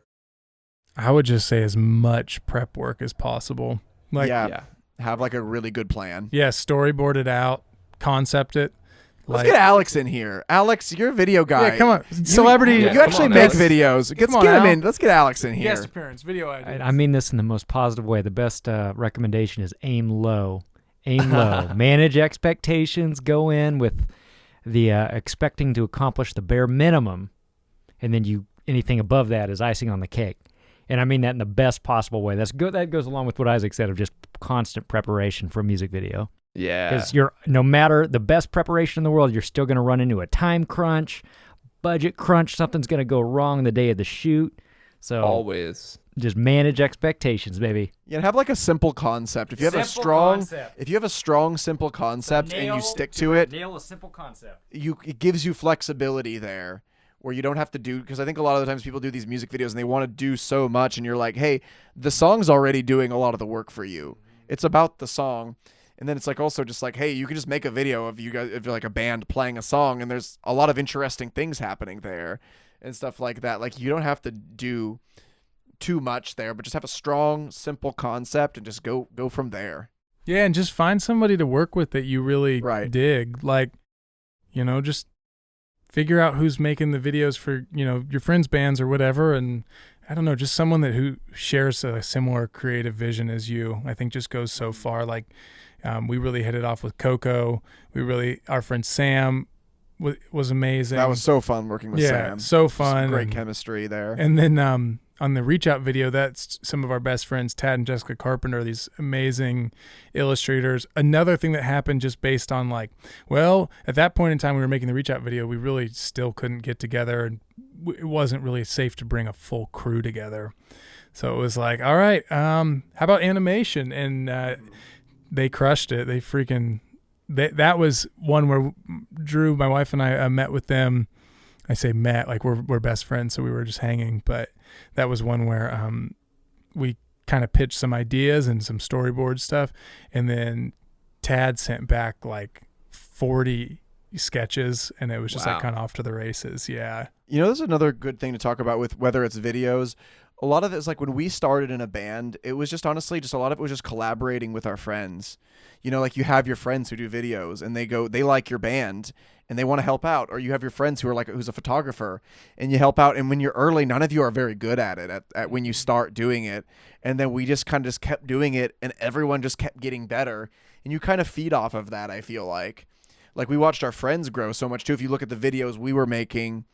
I would just say as much prep work as possible. Like, yeah. Have like a really good plan. storyboard it out, concept it. Let's get Alex in here. Alex, you're a video guy. Yeah, come on. Celebrity. Yeah, You come actually on, make Alex. videos. Let's Come on, get him Al. in. Let's get Alex in here. Guest appearance, video ideas. I mean this in the most positive way. The best recommendation is aim low. Aim low. Manage expectations. Go in with the expecting to accomplish the bare minimum, and then anything above that is icing on the cake. And I mean that in the best possible way. That's good. That goes along with what Isaac said of just constant preparation for a music video. Yeah. Because no matter the best preparation in the world, you're still going to run into a time crunch, budget crunch. Something's going to go wrong the day of the shoot. So Always. just manage expectations, baby. Yeah, have like a simple concept. If you have a strong, simple concept and you stick to it, Nail a simple concept. it gives you flexibility there. where you don't have to do, because I think a lot of the times people do these music videos and they want to do so much, and you're like, hey, the song's already doing a lot of the work for you. It's about the song. And then it's like also just like, hey, you can just make a video of you guys, if you're like a band playing a song, and there's a lot of interesting things happening there and stuff like that. Like, you don't have to do too much there, but just have a strong, simple concept and just go from there. Yeah, and just find somebody to work with that you really Right. dig. Like, just figure out who's making the videos for, your friends' bands or whatever. And I don't know, just someone who shares a similar creative vision as you, I think just goes so far. Like, we really hit it off with Coco. Our friend Sam was amazing. That was so fun working with Sam. Yeah, so fun. Some great chemistry there. And then on the reach out video, that's some of our best friends, Tad and Jessica Carpenter, these amazing illustrators. Another thing that happened just based on at that point in time we were making the reach out video, we really still couldn't get together, and it wasn't really safe to bring a full crew together. So it was like, all right, how about animation? And they crushed it. That was one where Drew, my wife, and I met with them. I say met, like we're best friends, so we were just hanging. But that was one where we kind of pitched some ideas and some storyboard stuff, and then Tad sent back like 40 sketches, and it was just like kind of off to the races. Yeah. There's another good thing to talk about with whether it's videos. A lot of it's like when we started in a band, it was just honestly just a lot of it was just collaborating with our friends. Like you have your friends who do videos and they like your band and they want to help out, or you have your friends who are who's a photographer and you help out. And when you're early, none of you are very good at it at when you start doing it. And then we just kind of just kept doing it, and everyone just kept getting better. And you kind of feed off of that, I feel like we watched our friends grow so much too. If you look at the videos we were making,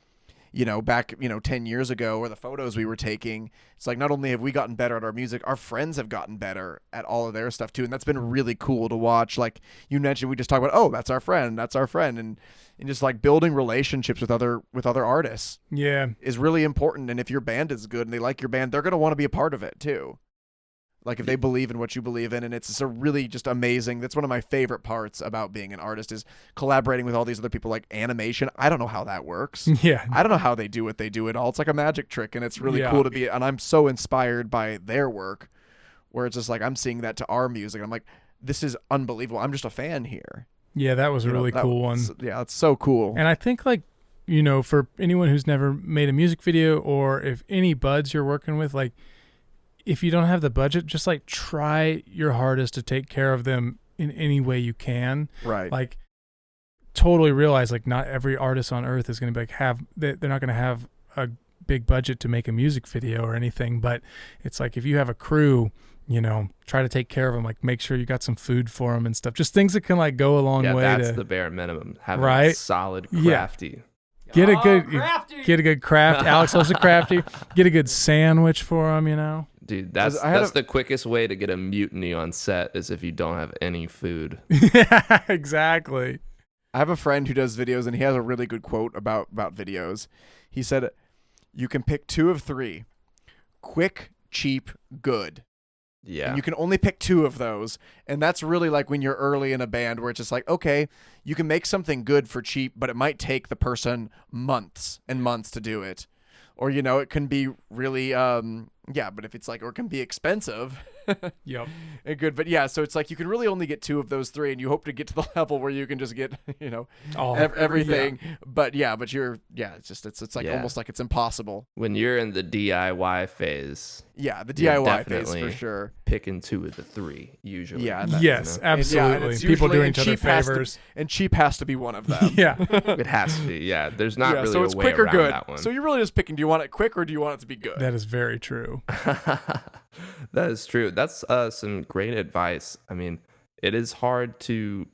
back, 10 years ago, or the photos we were taking, it's like not only have we gotten better at our music, our friends have gotten better at all of their stuff too. And that's been really cool to watch. Like you mentioned, we just talk about, oh, that's our friend. And just like building relationships with other artists. Yeah. Is really important. And if your band is good and they like your band, they're going to want to be a part of it too. Like if they believe in what you believe in, and it's a really just amazing. That's one of my favorite parts about being an artist is collaborating with all these other people. Like animation, I don't know how that works. Yeah. I don't know how they do what they do at all. It's like a magic trick, and it's really cool to be. And I'm so inspired by their work, where it's just like I'm seeing that to our music. I'm like, this is unbelievable. I'm just a fan here. Yeah, that was a really cool one. Yeah, it's so cool. And I think for anyone who's never made a music video, or if any buds you're working with, if you don't have the budget, just try your hardest to take care of them in any way you can. Right. Totally realize not every artist on earth is going to they're not going to have a big budget to make a music video or anything. But it's if you have a crew, try to take care of them. Make sure you got some food for them and stuff. Just things that can go a long way. That's the bare minimum. Having a solid crafty. Get a good craft. Alex loves a crafty. Get a good sandwich for them. Dude, that's the quickest way to get a mutiny on set is if you don't have any food. Yeah, exactly. I have a friend who does videos, and he has a really good quote about videos. He said, you can pick 2 of 3. Quick, cheap, good. Yeah. And you can only pick 2 of those. And that's really when you're early in a band, where it's just okay, you can make something good for cheap, but it might take the person months and months to do it. Or, it can be really, but if it's or it can be expensive. Yep. And good. But yeah, so it's you can really only get 2 of those 3, and you hope to get to the level where you can just get, everything. Yeah. But it's almost like it's impossible. When you're in the DIY phase. Yeah, the DIY phase for sure. Picking 2 of the 3 usually. Yeah. Yes, absolutely. And People doing each other favors. And cheap has to be one of them. Yeah. It has to be. Yeah. There's not really so it's a way quick or around good. that one. So you're really just picking, do you want it quick or do you want it to be good? That is very true. That is true. That's some great advice. I mean, it is hard to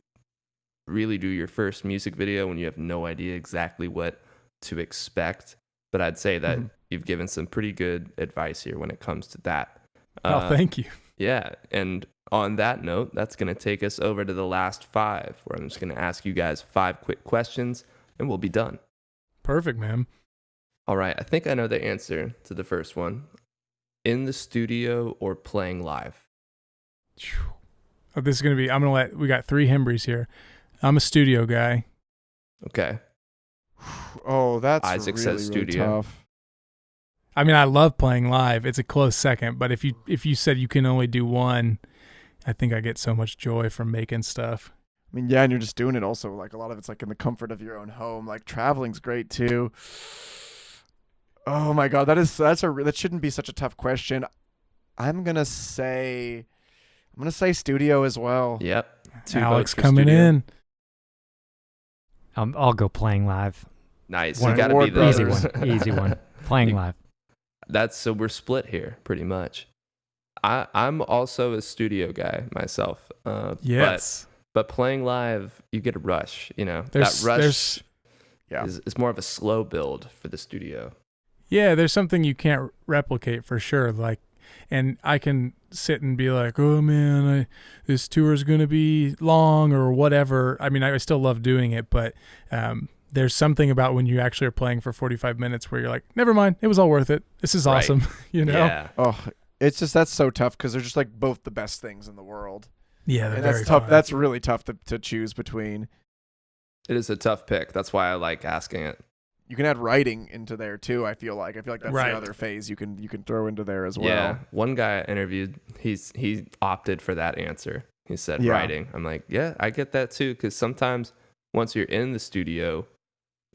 really do your first music video when you have no idea exactly what to expect. But I'd say that you've given some pretty good advice here when it comes to that. Thank you. Yeah. And on that note, that's going to take us over to the last 5, where I'm just going to ask you guys 5 quick questions, and we'll be done. Perfect, man. All right. I think I know the answer to the first one. In the studio or playing live? This is going to be, we got 3 Hembrees here. I'm a studio guy. Okay. Oh, that's Isaac really, says really studio. tough. I mean, I love playing live. It's a close second, but if you said you can only do one, I think I get so much joy from making stuff. I mean, yeah, and you're just doing it also. Like a lot of it's like in the comfort of your own home. Like traveling's great too. Oh my God, that shouldn't be such a tough question. I'm gonna say studio as well. Yep. 2 Alex votes for coming studio. in. I'll go playing live. Nice. One- You got to be Ward the Easy Brothers. one. Easy one. Playing You- live. So we're split here pretty much. I'm also a studio guy myself. Yes. But playing live, you get a rush. You know, There's- that rush there's- Yeah. is more of a slow build for the studio. Yeah, there's something you can't replicate for sure. Like, and I can sit and be like, oh man, this tour is going to be long or whatever. I mean, I still love doing it, but there's something about when you actually are playing for 45 minutes where you're like, never mind, it was all worth it. This is Right. awesome. You know? Yeah. Oh, it's just that's so tough because they're just like both the best things in the world, Yeah, they're and very that's tough. fun. That's really tough to choose between. It is a tough pick. That's why I like asking it. You can add writing into there too. I feel like that's Right. the other phase you can throw into there as well. Yeah. One guy I interviewed, he opted for that answer. He said Yeah. writing. I'm like, yeah, I get that too. Because sometimes once you're in the studio,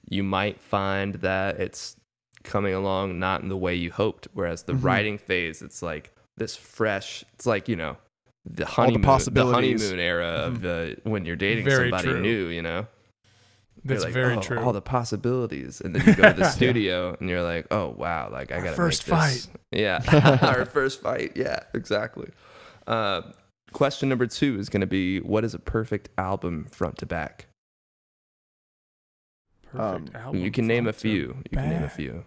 you might find that it's coming along not in the way you hoped. Whereas the Mhm. writing phase, it's like this fresh. It's like, you know, the All the honeymoon, possibilities. honeymoon era of when you're dating Very somebody true. new. You know. That's You're like, very oh, true. all the possibilities, and then you go to the studio and you're like, oh wow, like I Our gotta first make this. fight. Yeah, our first fight. Yeah, exactly. Question number 2 is gonna be, what is a perfect album front to back? Perfect album You can name a front to few. You can name a back. few.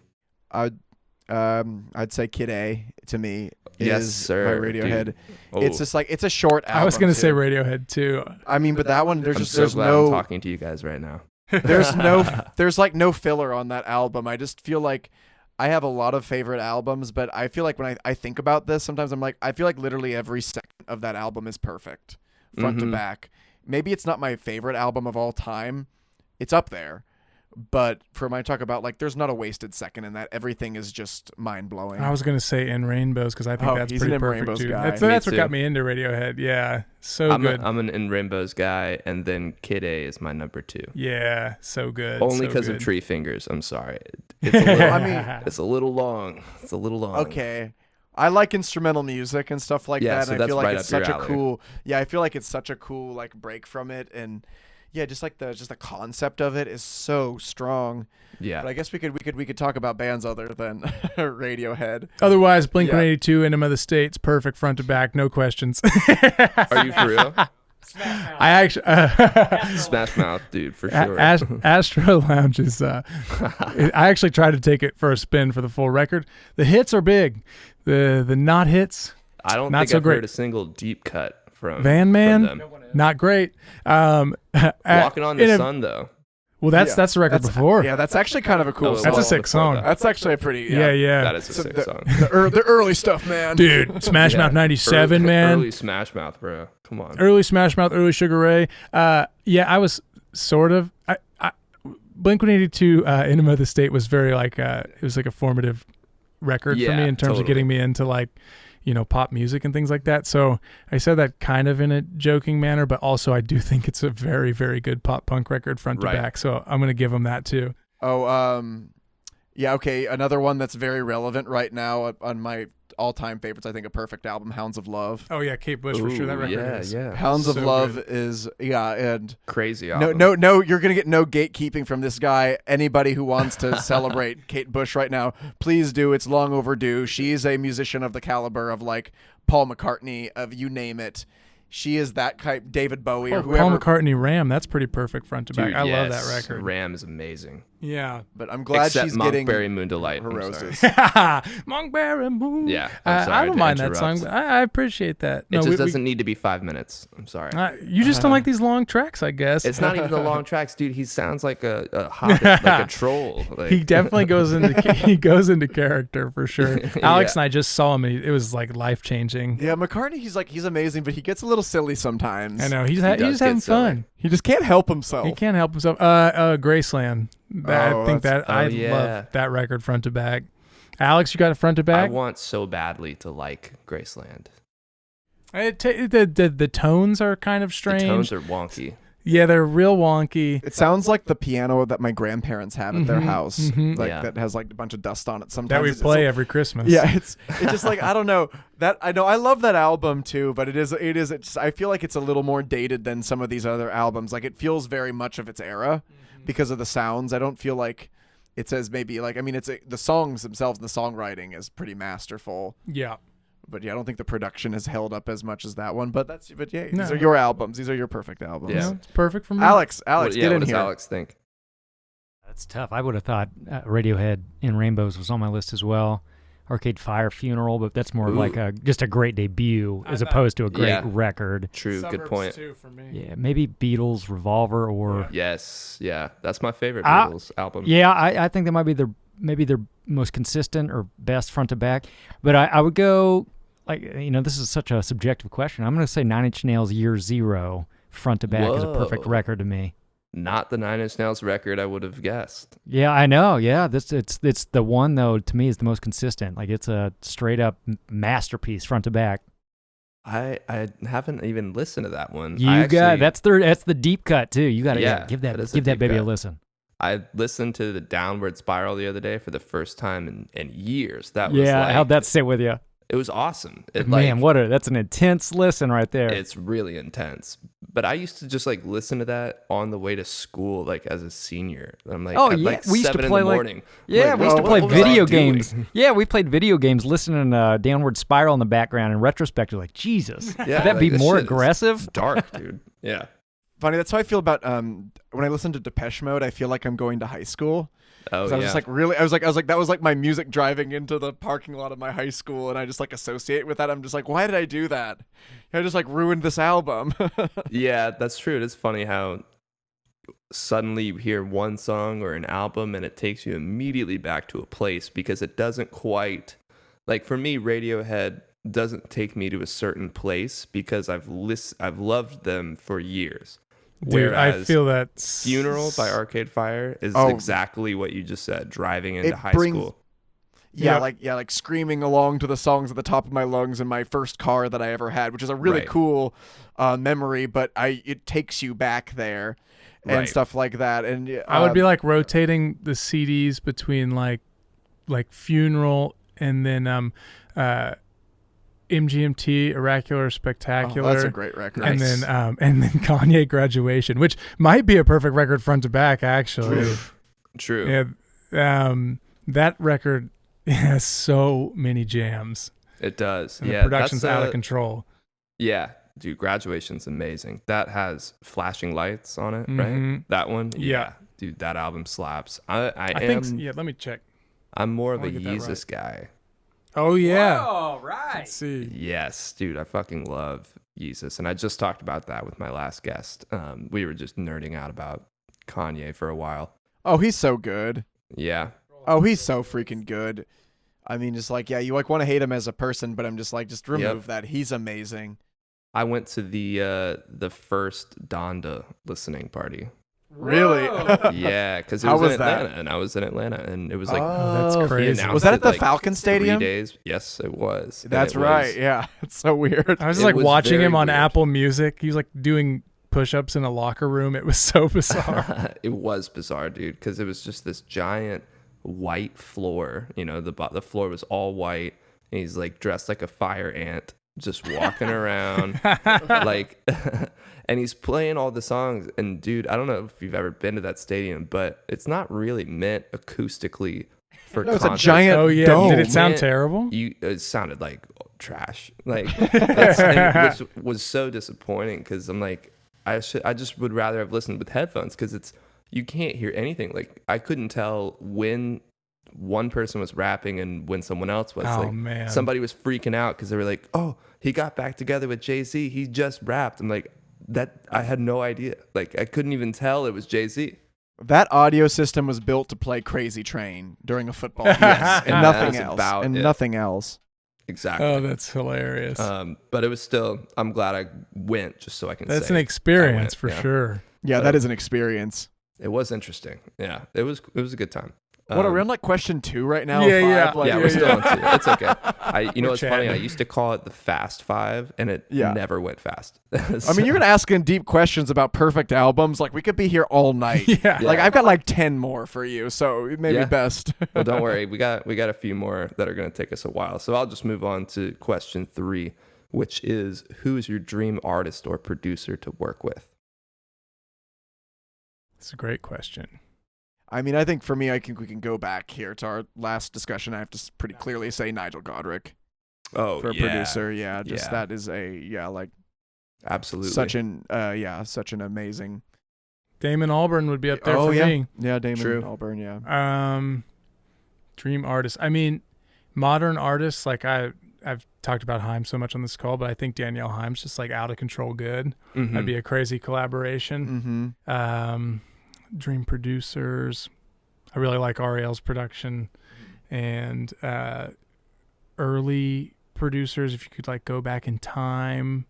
I'd say Kid A to me Yes, is sir, my Radiohead. dude. Oh, It's just like it's a short album. I was going to say too. Radiohead too. I mean, but that one I'm so there's glad no I'm talking to you guys right now. there's like no filler on that album. I just feel like I have a lot of favorite albums, but I feel like when I think about this, sometimes I'm like, I feel like literally every second of that album is perfect, front to Mhm. back. Maybe it's not my favorite album of all time. It's up there. But for when I talk about, like, there's not a wasted second in that. Everything is just mind-blowing. I was going to say In Rainbows because I think Oh, that's he's pretty an In perfect Rainbows too. guy. That's Me what got too. me into Radiohead. Yeah, so good. I'm an In Rainbows guy, and then Kid A is my number 2. Yeah, so good. Only so because of good. Tree Fingers. I'm sorry. It's a little, I mean, it's a little long. It's a little long. Okay. I like instrumental music and stuff like Yeah, that. so And I feel that's like right it's up your such a alley. cool. Yeah, I feel like it's such a cool like break from it, and yeah, just like the concept of it is so strong. Yeah. But I guess we could talk about bands other than Radiohead. Otherwise, Blink Yeah. 182, Enema of the States, perfect front to back, no questions. Are you for real? I actually Smash Mouth, dude, for sure. Astro Lounge is. I actually tried to take it for a spin for the full record. The hits are big. The not hits, I don't not think so I've great. heard a single deep cut from Van Man, from them. not great. Walking on the Sun, though. Well, that's Yeah. the record before. Yeah, that's actually kind of a cool Oh, song. That's a well, sick before song. that. That's actually a pretty Yeah. That is a So sick the, song. the early stuff, man. Dude, Smash Mouth 97, man. Early Smash Mouth, bro. Come on. Early Smash Mouth, early Sugar Ray. Yeah, I was sort of. Blink 182, Enema of the State was very like it was like a formative record for Yeah, me in terms totally. of getting me into like pop music and things like that. So I said that kind of in a joking manner, but also I do think it's a very, very good pop punk record front to Right. back. So I'm gonna give them that too. Oh, yeah, okay. Another one that's very relevant right now on my all-time favorites, I think, a perfect album, Hounds of Love. Oh yeah, Kate Bush for sure. That Ooh, record yeah, is. yeah. Hounds of So Love good. is and Crazy no, album. no, you're gonna get no gatekeeping from this guy. Anybody who wants to celebrate Kate Bush right now, please do. It's long overdue. She's a musician of the caliber of like Paul McCartney, of you name it. She is that type, David Bowie or Oh, whoever. Paul McCartney, Ram. That's pretty perfect front to back. Dude, I love yes. that record. Ram is amazing. Yeah. But I'm glad Except she's getting Monkberry Moon Delight. her I'm sorry. roses. Monkberry Moon. Yeah, I'm sorry I don't to mind that interrupt. song. But I appreciate that. It just doesn't need to be 5 minutes. I'm sorry. You just don't like these long tracks, I guess. It's not even the long tracks, dude. He sounds like a hobbit, like a troll. Like, He definitely goes into character for sure. Alex Yeah. and I just saw him, and it was like life changing. Yeah, McCartney, he's amazing, but he gets a little silly sometimes. I know he's does just get having silly. fun. He just can't help himself. He can't help himself. Graceland. I think that's- that I yeah. love that record front to back. Alex, you got it front to I back. want so badly to like Graceland. The tones are kind of strange. The tones are wonky. Yeah, they're real wonky. It sounds like the piano that my grandparents have at their house, like Yeah. that has like a bunch of dust on it. Sometimes That we It's play like- every Christmas. Yeah, it's just like I don't know that I know I love that album too, but it's I feel like it's a little more dated than some of these other albums. Like it feels very much of its era because of the sounds. I don't feel like it says maybe like I mean the songs themselves and the songwriting is pretty masterful. Yeah. But yeah, I don't think the production has held up as much as that one. But yeah, No. these are your albums. These are your perfect albums. Yeah. It's perfect for me. Alex, What get in does here. Alex think? That's tough. I would have thought Radiohead in Rainbows was on my list as well. Arcade Fire Funeral, but that's more of like just a great debut as opposed to a great Yeah. record. True, good point. Too, for me. Yeah, maybe Beatles Revolver or Yes, yeah, that's my favorite Ah, Beatles album. yeah, I think that might be their most consistent or best front to back. But I would go like this is such a subjective question. I'm going to say 9 Inch Nails Year Zero front to back is a perfect Whoa. record to me. Not the 9 Inch Nails record I would have guessed. Yeah, I know. Yeah, it's the one though to me is the most consistent. Like it's a straight up masterpiece front to back. I haven't even listened to that one. That's the deep cut too. You got to Yeah, give that is a that deep baby a cut. listen. I listened to the Downward Spiral the other day for the first time in years. That was Yeah, like, how'd that sit with you? It was awesome. Man, that's an intense listen right there. It's really intense. But I used to just like listen to that on the way to school, like as a senior. I'm like, Oh, at yeah, like we used to 7 play, in the like- morning. Yeah, Like, we used to what play was I video doing? games. Yeah, we played video games listening to Downward Spiral in the background. In retrospect, you're like, Jesus, Yeah, could that like, be this more shit is aggressive? Dark, dude. Yeah. Funny, that's how I feel about when I listen to Depeche Mode. I feel like I'm going to high school. Oh, 'Cause yeah. I was just like really, I was like that was like my music driving into the parking lot of my high school, and I just like associate with that. I'm just like, why did I do that? I just like ruined this album. Yeah, that's true. It is funny how suddenly you hear one song or an album and it takes you immediately back to a place because it doesn't quite, like for me, Radiohead doesn't take me to a certain place because I've loved them for years. Dude, I Whereas feel that Funeral by Arcade Fire is Oh. exactly what you just said, driving into It high brings- school. Yeah. like screaming along to the songs at the top of my lungs in my first car that I ever had, which is a really Right. cool memory. But it takes you back there and Right. stuff like that. And I would be like rotating the CDs between like Funeral and then MGMT Oracular Spectacular. that's a great record. And then Kanye Graduation, which might be a perfect record front to back actually. True. Yeah. That record has so many jams. It does. And Yeah. the production's that's out of control. Yeah, dude, Graduation's amazing. That has flashing lights on it, right? Mhm. That one? Yeah. Dude, that album slaps. I think yeah, let me check. I'm more of I a wanna get that Yeezus guy. Oh yeah. Oh, right. Let's see. Yes, dude, I fucking love Yeezus. And I just talked about that with my last guest. We were just nerding out about Kanye for a while. Oh, he's so good. Yeah. Oh, he's so freaking good. I mean, just like, yeah, you like want to hate him as a person, but I'm just like, just remove that. He's amazing. I went to the first Donda listening party. Really? Yeah, because it How was was in that? Atlanta, and I was in Atlanta, and it was like Oh, that's he crazy. announced Was that at it, the like, Falcon 3 Stadium? days. Yes, it was. And That's it was- right. Yeah. It's so weird. I was It like was watching very him on weird. Apple Music. He was like doing push-ups in a locker room. It was so bizarre. It was bizarre, dude, because it was just this giant white floor. You know, the floor was all white, and he's like dressed like a fire ant, just walking around, like, and he's playing all the songs. And dude, I don't know if you've ever been to that stadium, but it's not really meant acoustically for No, it's a concerts. giant Oh yeah. dome. Did it sound Man, terrible? It sounded like trash, like, which was so disappointing because I'm like, I just would rather have listened with headphones because you can't hear anything. Like I couldn't tell when one person was rapping and when someone else was. Oh, like man. somebody was freaking out because they were like, "Oh, he got back together with Jay-Z. He just rapped." I'm like, that I had no idea. Like I couldn't even tell it was Jay-Z. That audio system was built to play Crazy Train during a football game, Yes, and and nothing that is else. about And it. nothing else. Exactly. Oh, that's hilarious. But it was still, I'm glad I went just so I can That's say an experience I went, for sure. Yeah, that is an experience. It was interesting. Yeah, it was a good time. What are we on like question 2 right now? Yeah, 5? yeah. Like, Yeah, we're still on 2. It's okay. You know We're what's funny? chatting. I used to call it the fast 5, and it never went fast. I mean, you're gonna ask in deep questions about perfect albums. Like we could be here all night. Yeah. Like I've got like 10 more for you, so it may be Yeah. best. Well, don't worry. We got a few more that are going to take us a while. So I'll just move on to question 3, which is, who is your dream artist or producer to work with? It's a great question. I mean, I think for me, I think we can go back here to our last discussion. I have to pretty clearly say Nigel Godrich Oh, for a producer. Yeah, just Yeah. that is like Absolutely. such an amazing. Damon Albarn would be up there Oh for yeah, me. yeah, Damon True. Albarn. Yeah. Dream artist. I mean, modern artists, like I've talked about Haim so much on this call, but I think Danielle Haim's just like out of control good. Mhm. That'd be a crazy collaboration. Mm-hmm. Dream producers. I really like Ariel's production, and early producers. If you could like go back in time,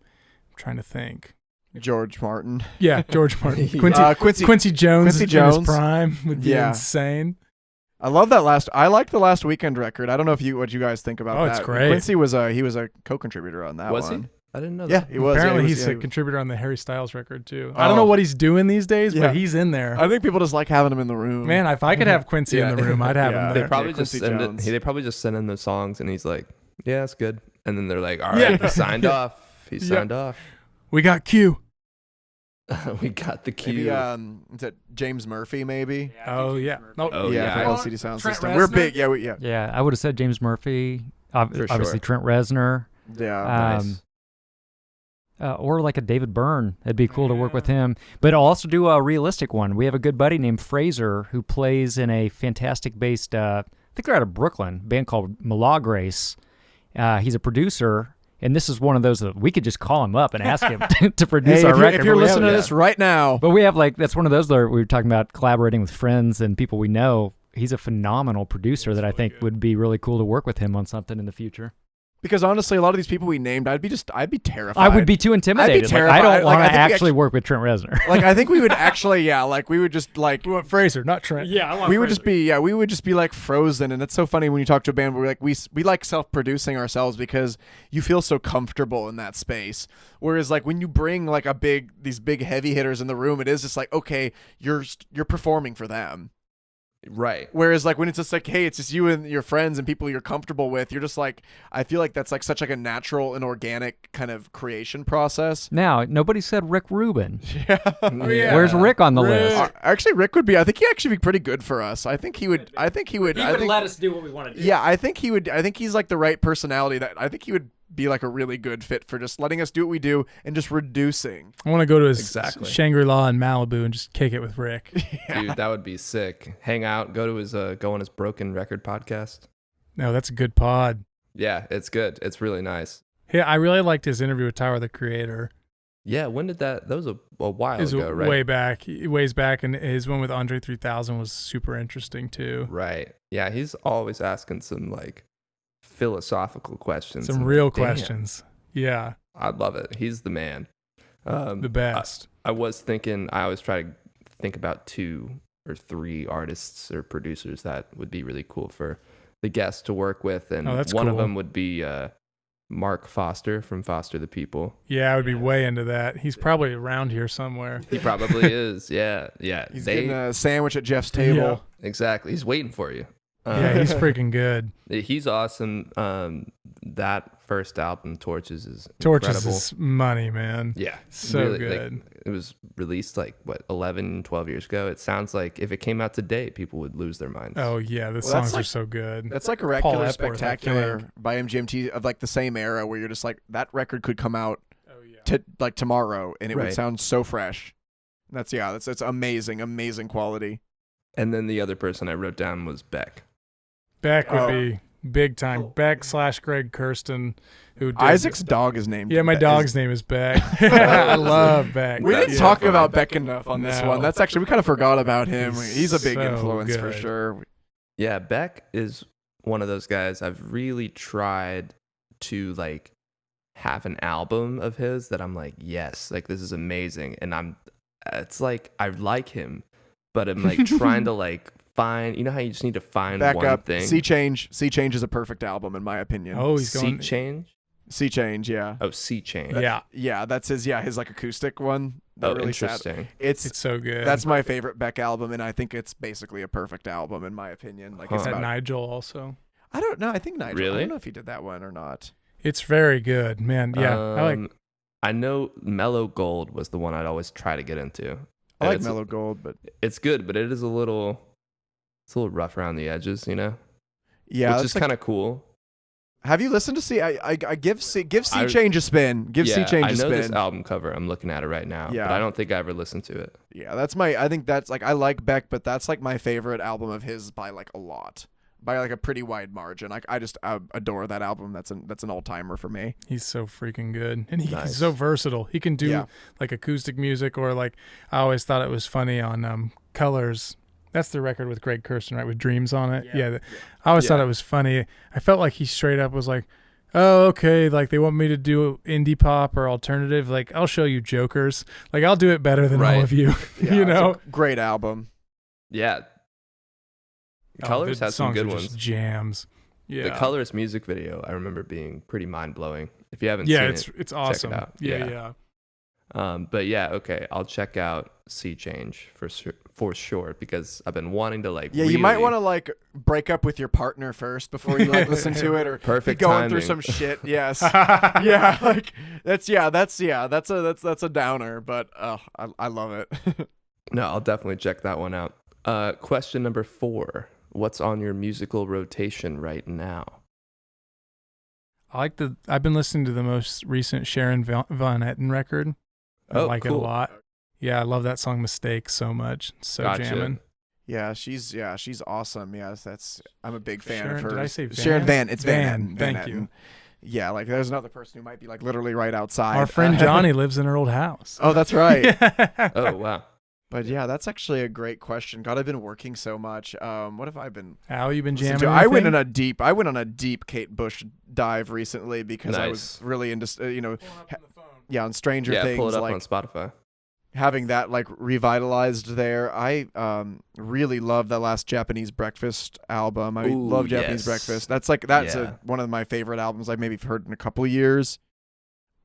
I'm trying to think. George Martin. Yeah, George Martin. Quincy. Quincy Jones Quincy in Jones. his prime would be Yeah. insane. I love that I liked the Last Weekend record. I don't know what you guys think about Oh, that. it's great. Quincy was a co-contributor on that Was one. he? I didn't know Yeah, that. he was. Apparently, yeah, he's yeah, a contributor on the Harry Styles record too. Oh. I don't know what he's doing these days, Yeah. but he's in there. I think people just like having him in the room. Man, if I could have Quincy in the room, I'd have Yeah. him They there. probably just Quincy Jones. they probably just send in the songs, and he's like, "Yeah, it's good." And then they're like, "All right, Yeah. he signed Yeah. off. He signed off. We got Q. We got the cue." Maybe is it James Murphy? Maybe. Oh yeah. Oh, yeah, yeah. for LCD Sound Trent System. We're Reznor? big. Yeah, Yeah, I would have said James Murphy. Obviously, sure. Trent Reznor. yeah. Nice. Or like a David Byrne. It'd be cool to work with him. But I'll also do a realistic one. We have a good buddy named Fraser who plays in a fantastic-based, I think they're out of Brooklyn, band called Malagrace. He's a producer, and this is one of those that we could just call him up and ask him to produce Hey, our if you're, record. if you're But we listening have- to this right now, But we have that's one of those that we were talking about collaborating with friends and people we know. He's a phenomenal producer that I think would be really cool to work with him on something in the future. because honestly, a lot of these people we named, I'd be terrified. I would be too intimidated. terrified. I don't Like, want I to think we actually work with Trent Reznor. like. I think we would actually, we would just like. We want Fraser, not Trent. Yeah, I want We would just be like frozen, and it's so funny when you talk to a band where we like self-producing ourselves because you feel so comfortable in that space. Whereas like when you bring like these big heavy hitters in the room, it is just like, okay, you're performing for them. Right. Whereas like when it's just like, hey, it's just you and your friends and people you're comfortable with, you're just like, I feel like that's like such like a natural and organic kind of creation process. Now, nobody said Rick Rubin. Yeah. Yeah. Where's Rick on the list? Actually, Rick would be. I think he'd actually be pretty good for us. I think he would. I think us do what we want to do. Yeah, I think he would. I think he's like the right personality. That I think he would be like a really good fit for just letting us do what we do and just reducing. I want to go to his Exactly. Shangri-La in Malibu and just kick it with Rick. Dude, that would be sick. Hang out, go on his Broken Record podcast. No, that's a good pod. Yeah, it's good. It's really nice. Yeah, I really liked his interview with Tyler, the Creator. Yeah, when did that was a while It was ago, right? ways back, and his one with Andre 3000 was super interesting too. Right. Yeah, he's always asking some like philosophical questions. Some and, real like, damn, questions. Yeah, I love it. He's the man. the best. I was thinking, I always try to think about 2 or 3 artists or producers that would be really cool for the guests to work with. And Oh, that's one of cool. them would be Mark Foster from Foster the People. Yeah, I would be way into that. He's probably around here somewhere. He probably is. Yeah. Yeah. He's getting a sandwich at Jeff's table. Exactly. He's waiting for you. Yeah, he's freaking good. He's awesome. That first album, Torches, is Torches incredible. is money, man. Yeah. So like, good. it was released 11, 12 years ago. It sounds like if it came out today, people would lose their minds. Oh yeah, the Well, that's songs are like- so good. That's like Paul Oracular Epworth, I Spectacular think. by MGMT of like the same era where you're just like that record could come out Oh yeah. like tomorrow and it would Right. sound so fresh. That's amazing quality. And then the other person I wrote down was Beck. Beck would Oh. be big time. Beck / Greg Kirsten, who did Isaac's dog is named. Yeah, my dog's name is Beck. I love Beck. We didn't That's talk funny. about Beck enough on this No. one. That's actually we kind of forgot about him. He's He's a big so influence for good. sure. Yeah, Beck is one of those guys I've really tried to like have an album of his that I'm like, yes, like this is amazing. And it's like I like him, but I'm like trying to like find, you know how you just need to find Back one up. thing. Sea Change is a perfect album in my opinion. Oh, he's going. Sea Change? Sea Change, yeah. Oh, Sea Change. Yeah, Yeah, that's his like acoustic one. That Oh, really sad. interesting. it's so good. That's my favorite Beck album, and I think it's basically a perfect album in my opinion. Like it's Huh. Is that about, Nigel also. I don't know. I think Nigel. I Really? don't know if he did that one or not. It's very good, man. Yeah, I like. I know Mellow Gold was the one I'd always try to get into. I And like it's, Mellow Gold, but It's good, but it is a little rough around the edges, you know? yeah, Which that's is kind of cool. Have you listened to Sea? I give Sea I- Change a spin. Give Sea Yeah, Change I a know spin. this album cover. I'm looking at it right now, Yeah. but I don't think I ever listened to it. Yeah, I think that's like I like Beck, but that's like my favorite album of his by like a lot. By like a pretty wide margin. Like I adore that album. That's an all-timer for me. He's so freaking good, and he's Nice. so versatile. He can do Yeah. like acoustic music, or like I always thought it was funny on Colors. That's the record with Greg Kurstin, right? With Dreams on it. Yeah. I always thought Yeah. it was funny. I felt like he straight up was like, "Oh, okay. Like they want me to do indie pop or alternative. Like I'll show you jokers. Like I'll do it better than all Right. of you." Yeah, You it's a know. great album. Yeah. Oh, Colors the has some songs good are ones. just jams. Yeah. The Colors music video I remember being pretty mind-blowing. If you haven't Yeah, seen it's awesome. out. Yeah. But yeah, okay, I'll check out Sea Change for sure because I've been wanting to like. Yeah, you might really- want to like break up with your partner first before you like listen to it, or Perfect be going through timing. some shit. Yes, yeah, like that's a downer, but I love it. No, I'll definitely check that one out. Question number 4: what's on your musical rotation right now? I've been listening to the most recent Sharon Van Etten record. I Oh, like it a cool. lot. Yeah, I love that song "Mistake" so much. It's so Gotcha. jamming. Yeah, she's awesome. Yes, I'm a big fan of Sharon- her. did I say Van? Sharon Van? It's Van, Van. thank Etten. you. Yeah, like there's another person who might be like literally right outside. Our friend Johnny lives in her old house. Oh, that's right. Oh wow. But yeah, that's actually a great question. God, I've been working so much. What have I been Al, you been listening jamming? to? I went anything? on a deep Kate Bush dive recently because I was Nice. really into on Stranger Yeah, Things, pull it up like on Spotify. having that like revitalized there. I really love that last Japanese Breakfast album. I Ooh, love Japanese yes. Breakfast. That's Yeah. one of my favorite albums I've maybe heard in a couple of years.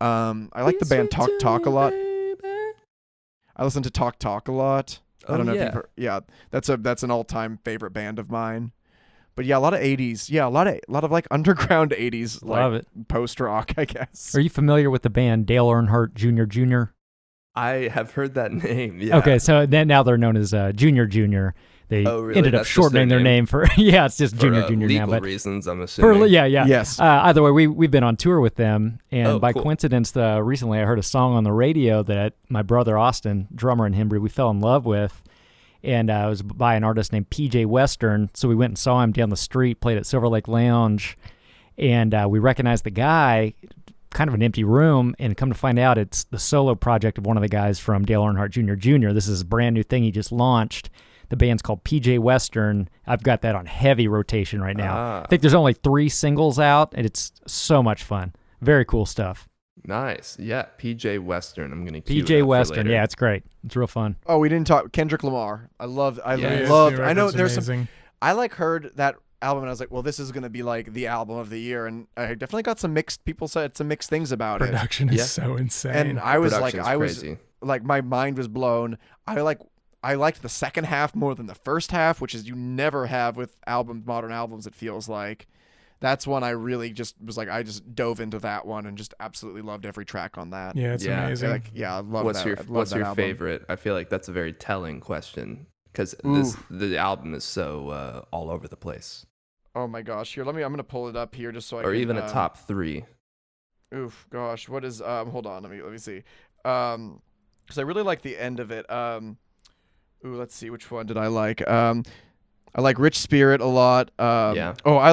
I like the band Talk Talk a lot. I listen to Talk Talk a lot. I don't know if you've heard. Yeah, that's an all-time favorite band of mine. But yeah, a lot of 80s. Yeah, a lot of like underground 80s Love like it. post rock, I guess. Are you familiar with the band Dale Earnhardt Jr.? I have heard that name. Yeah. Okay, so then now they're known as Jr. They Oh, really? ended up That's just their shortening their name? name for yeah, it's just For, Jr. now, legal but reasons, I'm for assuming. yeah. Yes. Either way, we've been on tour with them, and Oh, by cool. coincidence, recently I heard a song on the radio that my brother Austin, drummer in Hembree, we fell in love with, and it was by an artist named PJ Western. So we went and saw him down the street, played at Silver Lake Lounge, and we recognized the guy. Kind of an empty room, and come to find out, it's the solo project of one of the guys from Dale Earnhardt Jr. This is a brand new thing he just launched. The band's called PJ Western. I've got that on heavy rotation right now. Ah. I think there's only 3 singles out, and it's so much fun. Very cool stuff. Nice. Yeah, PJ Western. I'm gonna cue it PJ up for Western, later. yeah, it's great. It's real fun. Oh, we didn't talk Kendrick Lamar. I Yeah, loved. his new I know record's there's some. amazing. I like heard that album and I was like, well, this is gonna be like the album of the year, and I definitely got some mixed. People said some mixed things about it, Production is Yeah. so insane. and I was like, Production's crazy. my mind was blown. I liked the second half more than the first half, which is you never have with modern albums. It feels like that's one I really just was like, I just dove into that one and just absolutely loved every track on that. yeah, it's Yeah. amazing. Like, yeah, I love What's that. your I love What's that your album. favorite? I feel like that's a very telling question because Ooh. the album is so all over the place, Oh my gosh, here, I'm gonna pull it up here just so I or can, even a top 3. Oof, gosh, what is hold on, let me see. Because I really like the end of it. Let's see, which one did I like? I like Rich Spirit a lot. Yeah. Oh, I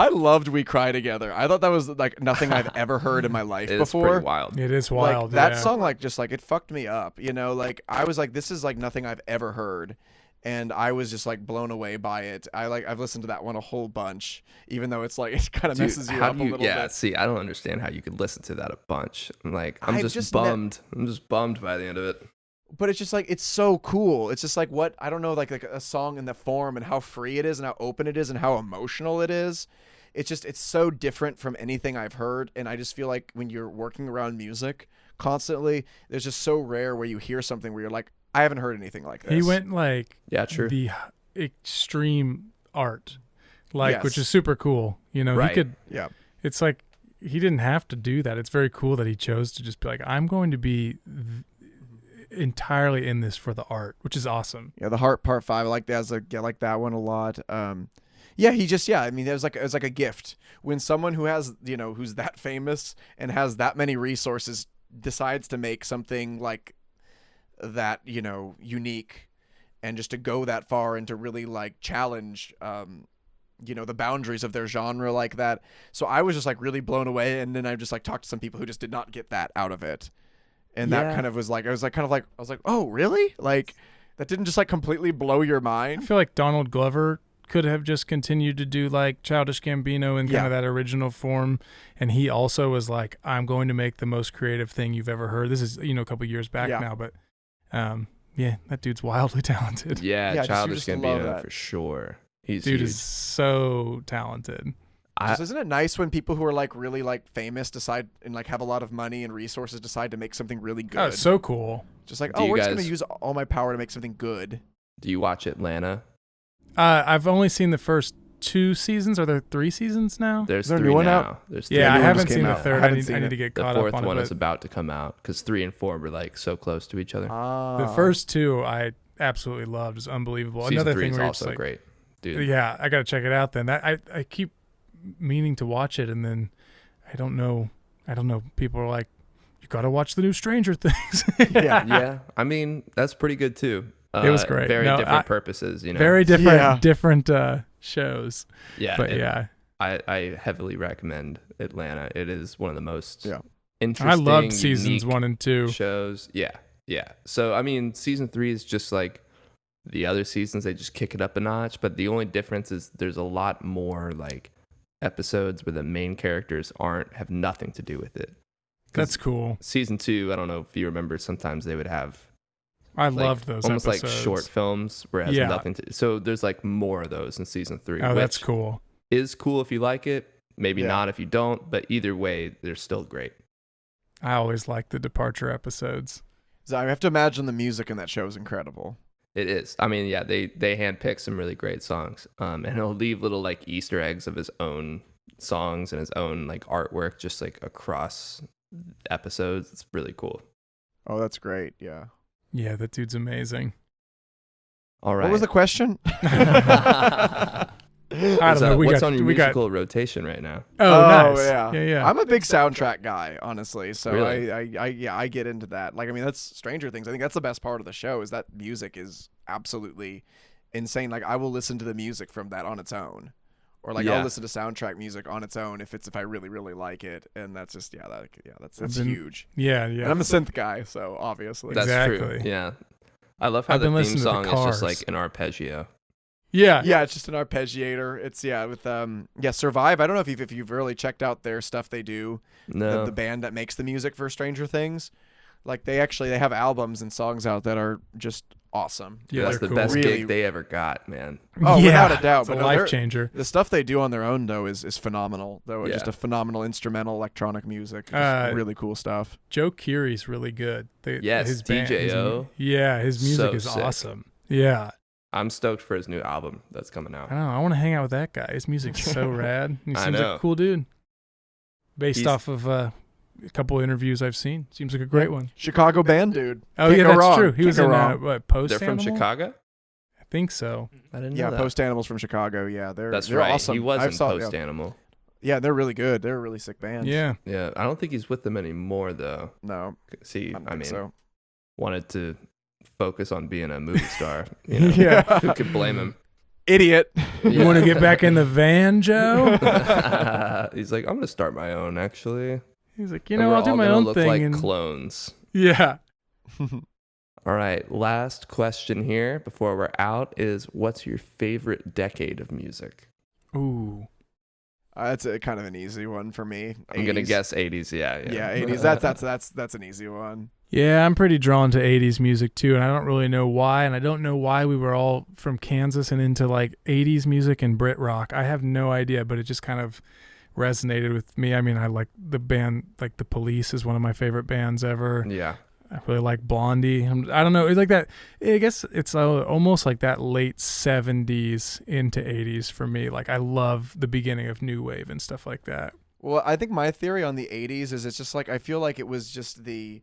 loved We Cry Together. I thought that was like nothing I've ever heard in my life It's before. pretty wild. It is Like wild. that yeah. song, like just like it fucked me up. You know, like I was like, this is like nothing I've ever heard. and I was just like blown away by it. I've listened to that one a whole bunch, even though it's like it kind of messes you up a little bit. See, I don't understand how you could listen to that a bunch. I'm just bummed. I'm just bummed by the end of it. But it's just like, it's so cool. It's just like I don't know, like a song in the form and how free it is and how open it is and how emotional it is. It's so different from anything I've heard. And I just feel like when you're working around music constantly, there's just so rare where you hear something where you're like, I haven't heard anything like this. He went like true. The extreme art, like, Yes. which is super cool. You know, Right. he could, Yeah. it's like, he didn't have to do that. It's very cool that he chose to just be like, I'm going to be entirely in this for the art, which is awesome. Yeah, the Heart Part 5, I like that. I like that one a lot. Yeah, I mean, it was like a gift when someone who has, who's that famous and has that many resources decides to make something like that, unique, and just to go that far and to really like challenge, the boundaries of their genre like that. So I was just like really blown away, and then I just like talked to some people who just did not get that out of it. And that kind of was like, I was like, oh, really? Like, that didn't just like completely blow your I mind? feel like Donald Glover could have just continued to do like Childish Gambino in kind of that original form, and he also was like, I'm going to make the most creative thing you've ever heard. This is a couple years back now, but that dude's wildly talented. Childish just love Gambino that. for sure. He's Dude huge. is so talented. Isn't it nice when people who are like really like famous decide and like have a lot of money and resources decide to make something really good? Oh, it's so cool. Just like, Do you we're just guys- gonna use all my power to make something good. Do you watch Atlanta? I've only seen the first 2 seasons. Are there 3 seasons now? There's there a 3 new one now. out? There's 3 Yeah, I new one haven't just seen came the out. third. I I haven't need seen to get The caught 4th up on one it. is about to come out because 3 and 4 were like so close to each other. The first 2 I absolutely loved. It's unbelievable. Season Another 3 thing is where also it's like, great, dude. yeah, I got to check it out then. I keep meaning to watch it, and then I don't know. People are like, you got to watch the new Stranger Things. Yeah, I mean that's pretty good too. It was great. Very No, different purposes, Very different shows. Yeah, But and I heavily recommend Atlanta. It is one of the most Yeah. interesting. I loved seasons unique 1 and 2. shows. Yeah. So I mean, season 3 is just like the other seasons. They just kick it up a notch. But the only difference is there's a lot more like episodes where the main characters have nothing to do with it. That's cool. Season 2, I don't know if you remember. Sometimes they would have I like, loved those almost episodes. like short films where it has Yeah. nothing to. So there's like more of those in season 3. Oh, which that's cool. is cool if you like it. Maybe Yeah. not if you don't. But either way, they're still great. I always like the departure episodes. So I have to imagine the music in that show is incredible. It is. I mean, yeah, they handpick some really great songs. And he'll leave little like Easter eggs of his own songs and his own like artwork just like across episodes. It's really cool. Oh, that's great. Yeah. Yeah, that dude's amazing. All right. What was the question? I don't know. What's on your musical rotation right now? Oh, nice. Yeah. Yeah. I'm a big soundtrack guy, honestly. So Really? I get into that. Like, I mean, that's Stranger Things. I think that's the best part of the show is that music is absolutely insane. Like, I will listen to the music from that on its own. Or like Yeah. I'll listen to soundtrack music on its own if I really, really like it. And that's just that's been- huge. Yeah. And I'm a synth guy, so obviously. That's true. Exactly. Yeah. I love how I've the been theme listening to the song is just Cars. like an arpeggio. Yeah. Yeah, it's just an arpeggiator. It's with Survive. I don't know if you've really checked out their stuff they do. No. The band that makes the music for Stranger Things. Like they have albums and songs out that are just awesome. Yeah, That's they're the cool. best Really- gig they ever got, man. Oh, Yeah, without a doubt. It's But a no, life they're- changer. The stuff they do on their own though is phenomenal. Though Yeah. just a phenomenal instrumental electronic music. Just really cool stuff. Joe Keery's really good. Yes, his band, DJO. his music So is sick. awesome. Yeah. I'm stoked for his new album that's coming out. I don't know. I want to hang out with that guy. His music's so rad. He I seems like know. a cool dude. Based He's- off of a couple interviews I've seen. Seems like a great one. Chicago band dude. Oh, Can't yeah, go that's wrong. true. He Can't was go in wrong. Post They're from Animal? Chicago? I think so. I didn't know Yeah, that. Post Animals from Chicago. Yeah, they're That's they're right. awesome. He was I in saw- Post Animal. Yeah, they're really good. They're a really sick band. Yeah. Yeah, I don't think he's with them anymore though. No, See, I don't I think mean, so. wanted to focus on being a movie star. You know? Yeah. Who could blame him? Idiot. You want to get back in the van, Joe? He's like, I'm gonna start my own. Actually, He's like, you And know, we're I'll do all my gonna own look thing. like and clones. yeah. All right, last question here before we're out is, what's your favorite decade of music? Ooh. That's a kind of an easy one for me. I'm gonna 80s. guess 80s. Yeah. Yeah, 80s. That's an easy one. Yeah, I'm pretty drawn to 80s music too, and I don't really know why, and I don't know why we were all from Kansas and into like 80s music and Brit rock. I have no idea, but it just kind of resonated with me. I mean, I like the band, like The Police is one of my favorite bands ever. Yeah. I really like Blondie. I don't know. It's like that. I guess it's almost like that late 70s into 80s for me. Like I love the beginning of new wave and stuff like that. Well, I think my theory on the 80s is it's just like I feel like it was just the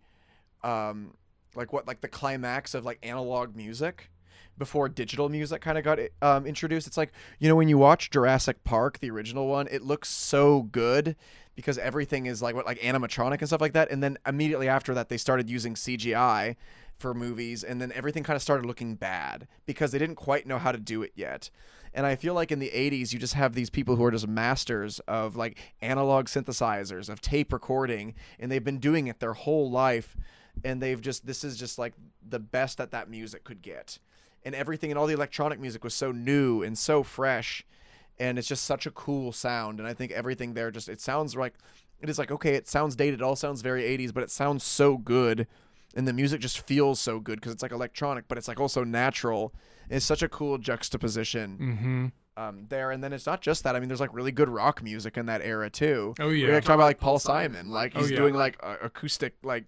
like the climax of like analog music before digital music kind of got introduced. It's like, you know, when you watch Jurassic Park, the original one, it looks so good because everything is like animatronic and stuff like that. And then immediately after that, they started using CGI for movies, and then everything kind of started looking bad because they didn't quite know how to do it yet. And I feel like in the 80s, you just have these people who are just masters of like analog synthesizers, of tape recording, and they've been doing it their whole life. And this is just like the best that music could get. And everything and all the electronic music was so new and so fresh. And it's just such a cool sound. And I think everything there it sounds like, it is like, okay, it sounds dated. It all sounds very 80s, but it sounds so good. And the music just feels so good because it's like electronic, but it's like also natural. And it's such a cool juxtaposition there. And then it's not just that. I mean, there's like really good rock music in that era too. Oh, yeah. We're talking about like Paul Simon. Like he's doing like acoustic, like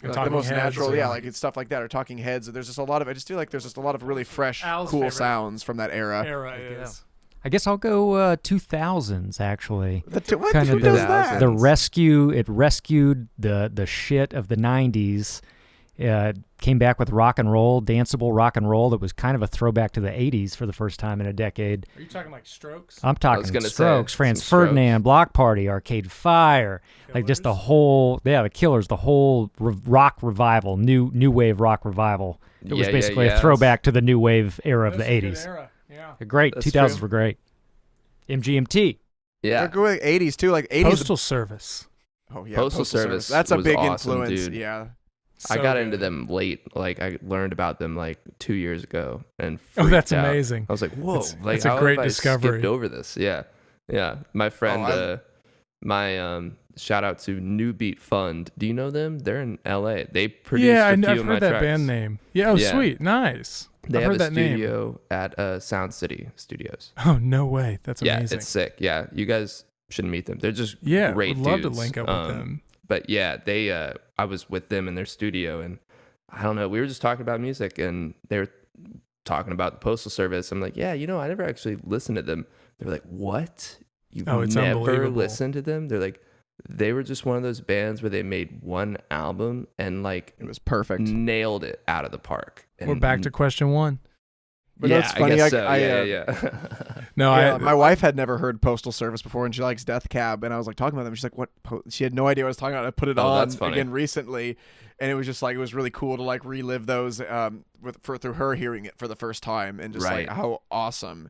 the most natural, like it's stuff like that, or Talking Heads. There's just a lot of, I just feel like there's just a lot of really fresh, cool sounds from that era. I guess I'll go 2000s actually. Who does that? The rescue. It rescued the shit of the 90s. Came back with rock and roll, danceable rock and roll that was kind of a throwback to the 80s for the first time in a decade. Are you talking like Strokes? I'm talking Strokes, Franz Ferdinand, Block Party, Arcade Fire, Killers. Like just the whole, the Killers, the whole rock revival, new wave rock revival. It was basically a throwback to the new wave era of the 80s. Era. Yeah. Great. That's 2000s true. were great. MGMT. Yeah. They're going 80s too, like 80s. Postal Service. Oh yeah, Postal Service That's a was big awesome, influence. dude. Yeah. I So got good. into them late. Like I learned about them like 2 years ago, and Oh, that's freaked out. amazing. I was like, whoa! It's how a great have I discovery. skipped over this. Yeah. My friend, my shout out to New Beat Fund. Do you know them? They're in L.A. They produced a few I've of my heard that tracks. band name. Yeah, Yeah. sweet, nice. They I've have heard a that name. studio at Sound City Studios. Oh no way, that's Yeah, amazing. it's sick. Yeah, you guys should meet them. They're just Yeah, great would love dudes. to link up with them. But yeah, they I was with them in their studio, and I don't know, we were just talking about music, and they were talking about the Postal Service. I'm like, yeah, I never actually listened to them. They're like, what? You've It's never unbelievable. listened to them? They're like, they were just one of those bands where they made one album and like It was perfect. nailed it out of the park. We're And back to question one. But yeah, that's funny. I guess I- so. I, yeah. No, Yeah, my wife had never heard Postal Service before, and she likes Death Cab, and I was like talking about them. She's like, "What?" She had no idea what I was talking about. I put it Oh, on that's funny. again recently, and it was just like it was really cool to like relive those through her hearing it for the first time, and just Right. like how awesome.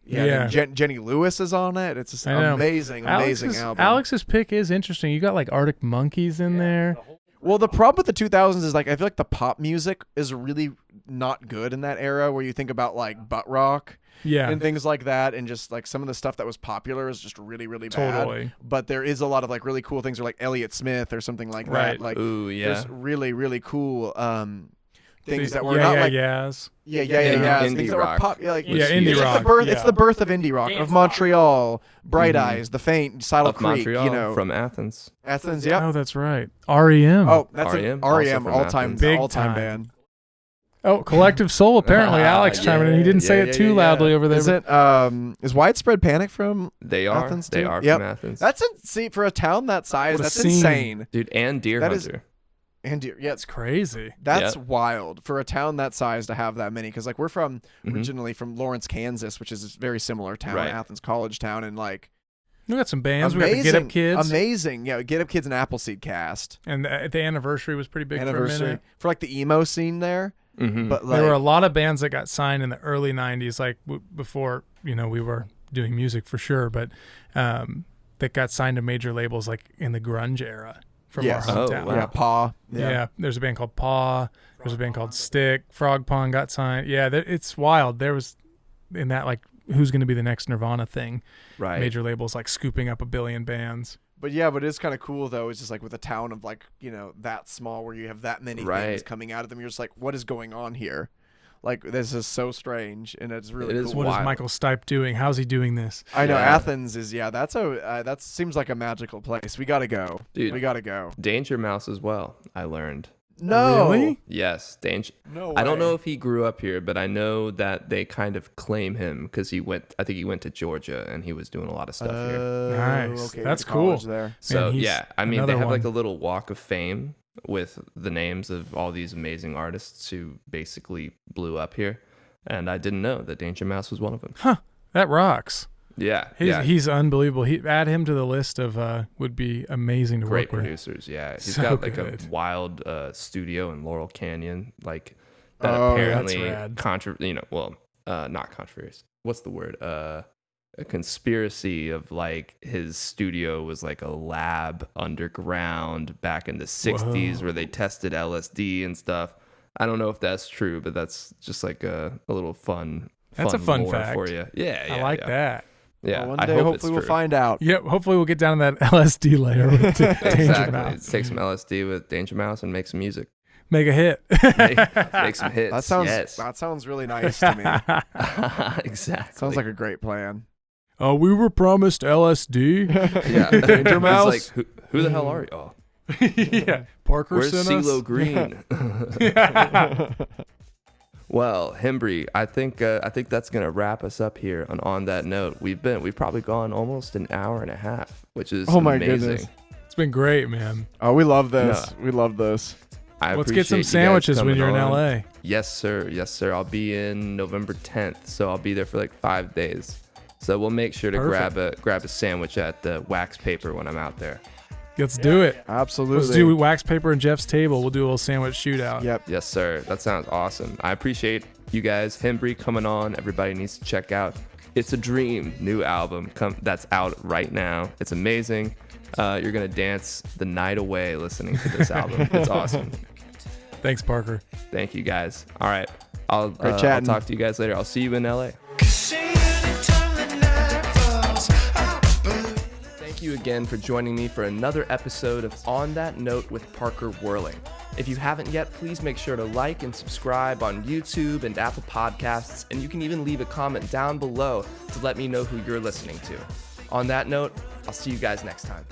Yeah. and Jenny Lewis is on it. It's just I know. amazing album. Alex's pick is interesting. You got like Arctic Monkeys in there. Well, the problem with the 2000s is like I feel like the pop music is really not good in that era where you think about like butt rock Yeah, and things like that, and just like some of the stuff that was popular is just really, really totally. bad. But there is a lot of like really cool things, or like Elliott Smith or something like Right. that. Like Ooh, yeah. there's really, really cool things that were yeah, not yeah, like yeahs. yeah, Indie things that rock were pop, like Yeah, was indie huge. rock. It's the birth of indie rock, of Montreal, Bright Eyes, The Faint, Saddle Of Creek, Montreal, from Athens. Athens, yeah. Oh, that's right. REM. Oh, that's R.E.M., an REM also from all-time Athens. Big all-time time. band. Oh, Collective Soul. Apparently, Alex chiming in. He didn't say it too loudly over there. Is it is Widespread Panic from They are. Athens They too? are Yep. from Athens. That's see for a town that size, What a that's scene. insane. Dude, and Deer That is- Hunter. And yeah, It's crazy. that's Yep. wild for a town that size to have that many. Because like we're from Mhm. originally from Lawrence, Kansas, which is a very similar town, Right. Athens College Town, and like We got some bands. amazing, We got the Get Up Kids. amazing. Yeah, Get Up Kids and Appleseed Cast And the anniversary was pretty big for a anniversary minute. for like the emo scene there. Mhm. But like There were a lot of bands that got signed in the early 90s, like before, we were doing music for sure, but that got signed to major labels like in the grunge era. from Yes. our Oh, hometown. wow. Yeah, Paw. Yeah. There's a band called Paw. There's a band called Stick. Frog Pond got signed. Yeah, it's wild. There was in that like who's going to be the next Nirvana thing. Right. Major labels like scooping up a billion bands. But it's kind of cool though. It's just like with a town of like, that small where you have that many things Right. coming out of them. You're just like, what is going on here? Like, this is so strange, and it's really It is cool. What is wild. Michael Stipe doing? How's he doing this? I know Yeah. Athens is that seems like a magical place. We gotta go, Dude. We gotta go. Danger Mouse as well, I learned. No, Really? Yes, Danger. no. I don't way. know if he grew up here, but I know that they kind of claim him because I think he went to Georgia and he was doing a lot of stuff here. Nice. Okay, That's went to college cool. There. So he's yeah, I mean, they another have like one. a little walk of fame with the names of all these amazing artists who basically blew up here. And I didn't know that Danger Mouse was one of them. That rocks. Yeah, He's unbelievable. Add him to the list of would be amazing to great work with. producers. Yeah, he's So got like good. a wild studio in Laurel Canyon, like that Oh, apparently that's rad. not controversy. What's the word? A conspiracy of like his studio was like a lab underground back in the 60s Whoa. where they tested LSD and stuff. I don't know if that's true, but that's just like a little fun. That's a fun lore fact. for you. Yeah, I like that. Yeah, Well, one I day, hope hopefully, it's we'll true. find out. Yep. Hopefully, we'll get down to that LSD layer with Danger Exactly. Mouse. Take some LSD with Danger Mouse and make some music. Make a hit. Make some hits. That sounds really nice to me. Exactly. Sounds like a great plan. We were promised LSD. yeah. Danger It's Mouse? like, who the hell are you? Oh, Yeah. Parker where's sent CeeLo us. Green? Well, Hembree, I think that's gonna wrap us up here. On that note, we've probably gone almost an hour and a half, which is Oh my amazing. goodness. It's been great, man. Oh, we love this. No. We love this. I Let's get some appreciate you guys sandwiches when coming you're in on. LA. Yes, sir. Yes, sir. I'll be in November 10th, so I'll be there for like 5 days. So we'll make sure to Perfect. grab a sandwich at the Wax Paper when I'm out there. Let's do it. Absolutely. Let's do wax paper and Jeff's table. We'll do a little sandwich shootout. Yep. Yes, sir. That sounds awesome. I appreciate you guys. Hembree coming on. Everybody needs to check out It's a Dream new album that's out right now. It's amazing. You're gonna dance the night away listening to this album. It's awesome. Thanks, Parker. Thank you guys. All right. I'll chatting. talk to you guys later. I'll see you in LA. Thank you again for joining me for another episode of On That Note with Parker Whirling. If you haven't yet, please make sure to like and subscribe on YouTube and Apple Podcasts, and you can even leave a comment down below to let me know who you're listening to. On that note, I'll see you guys next time.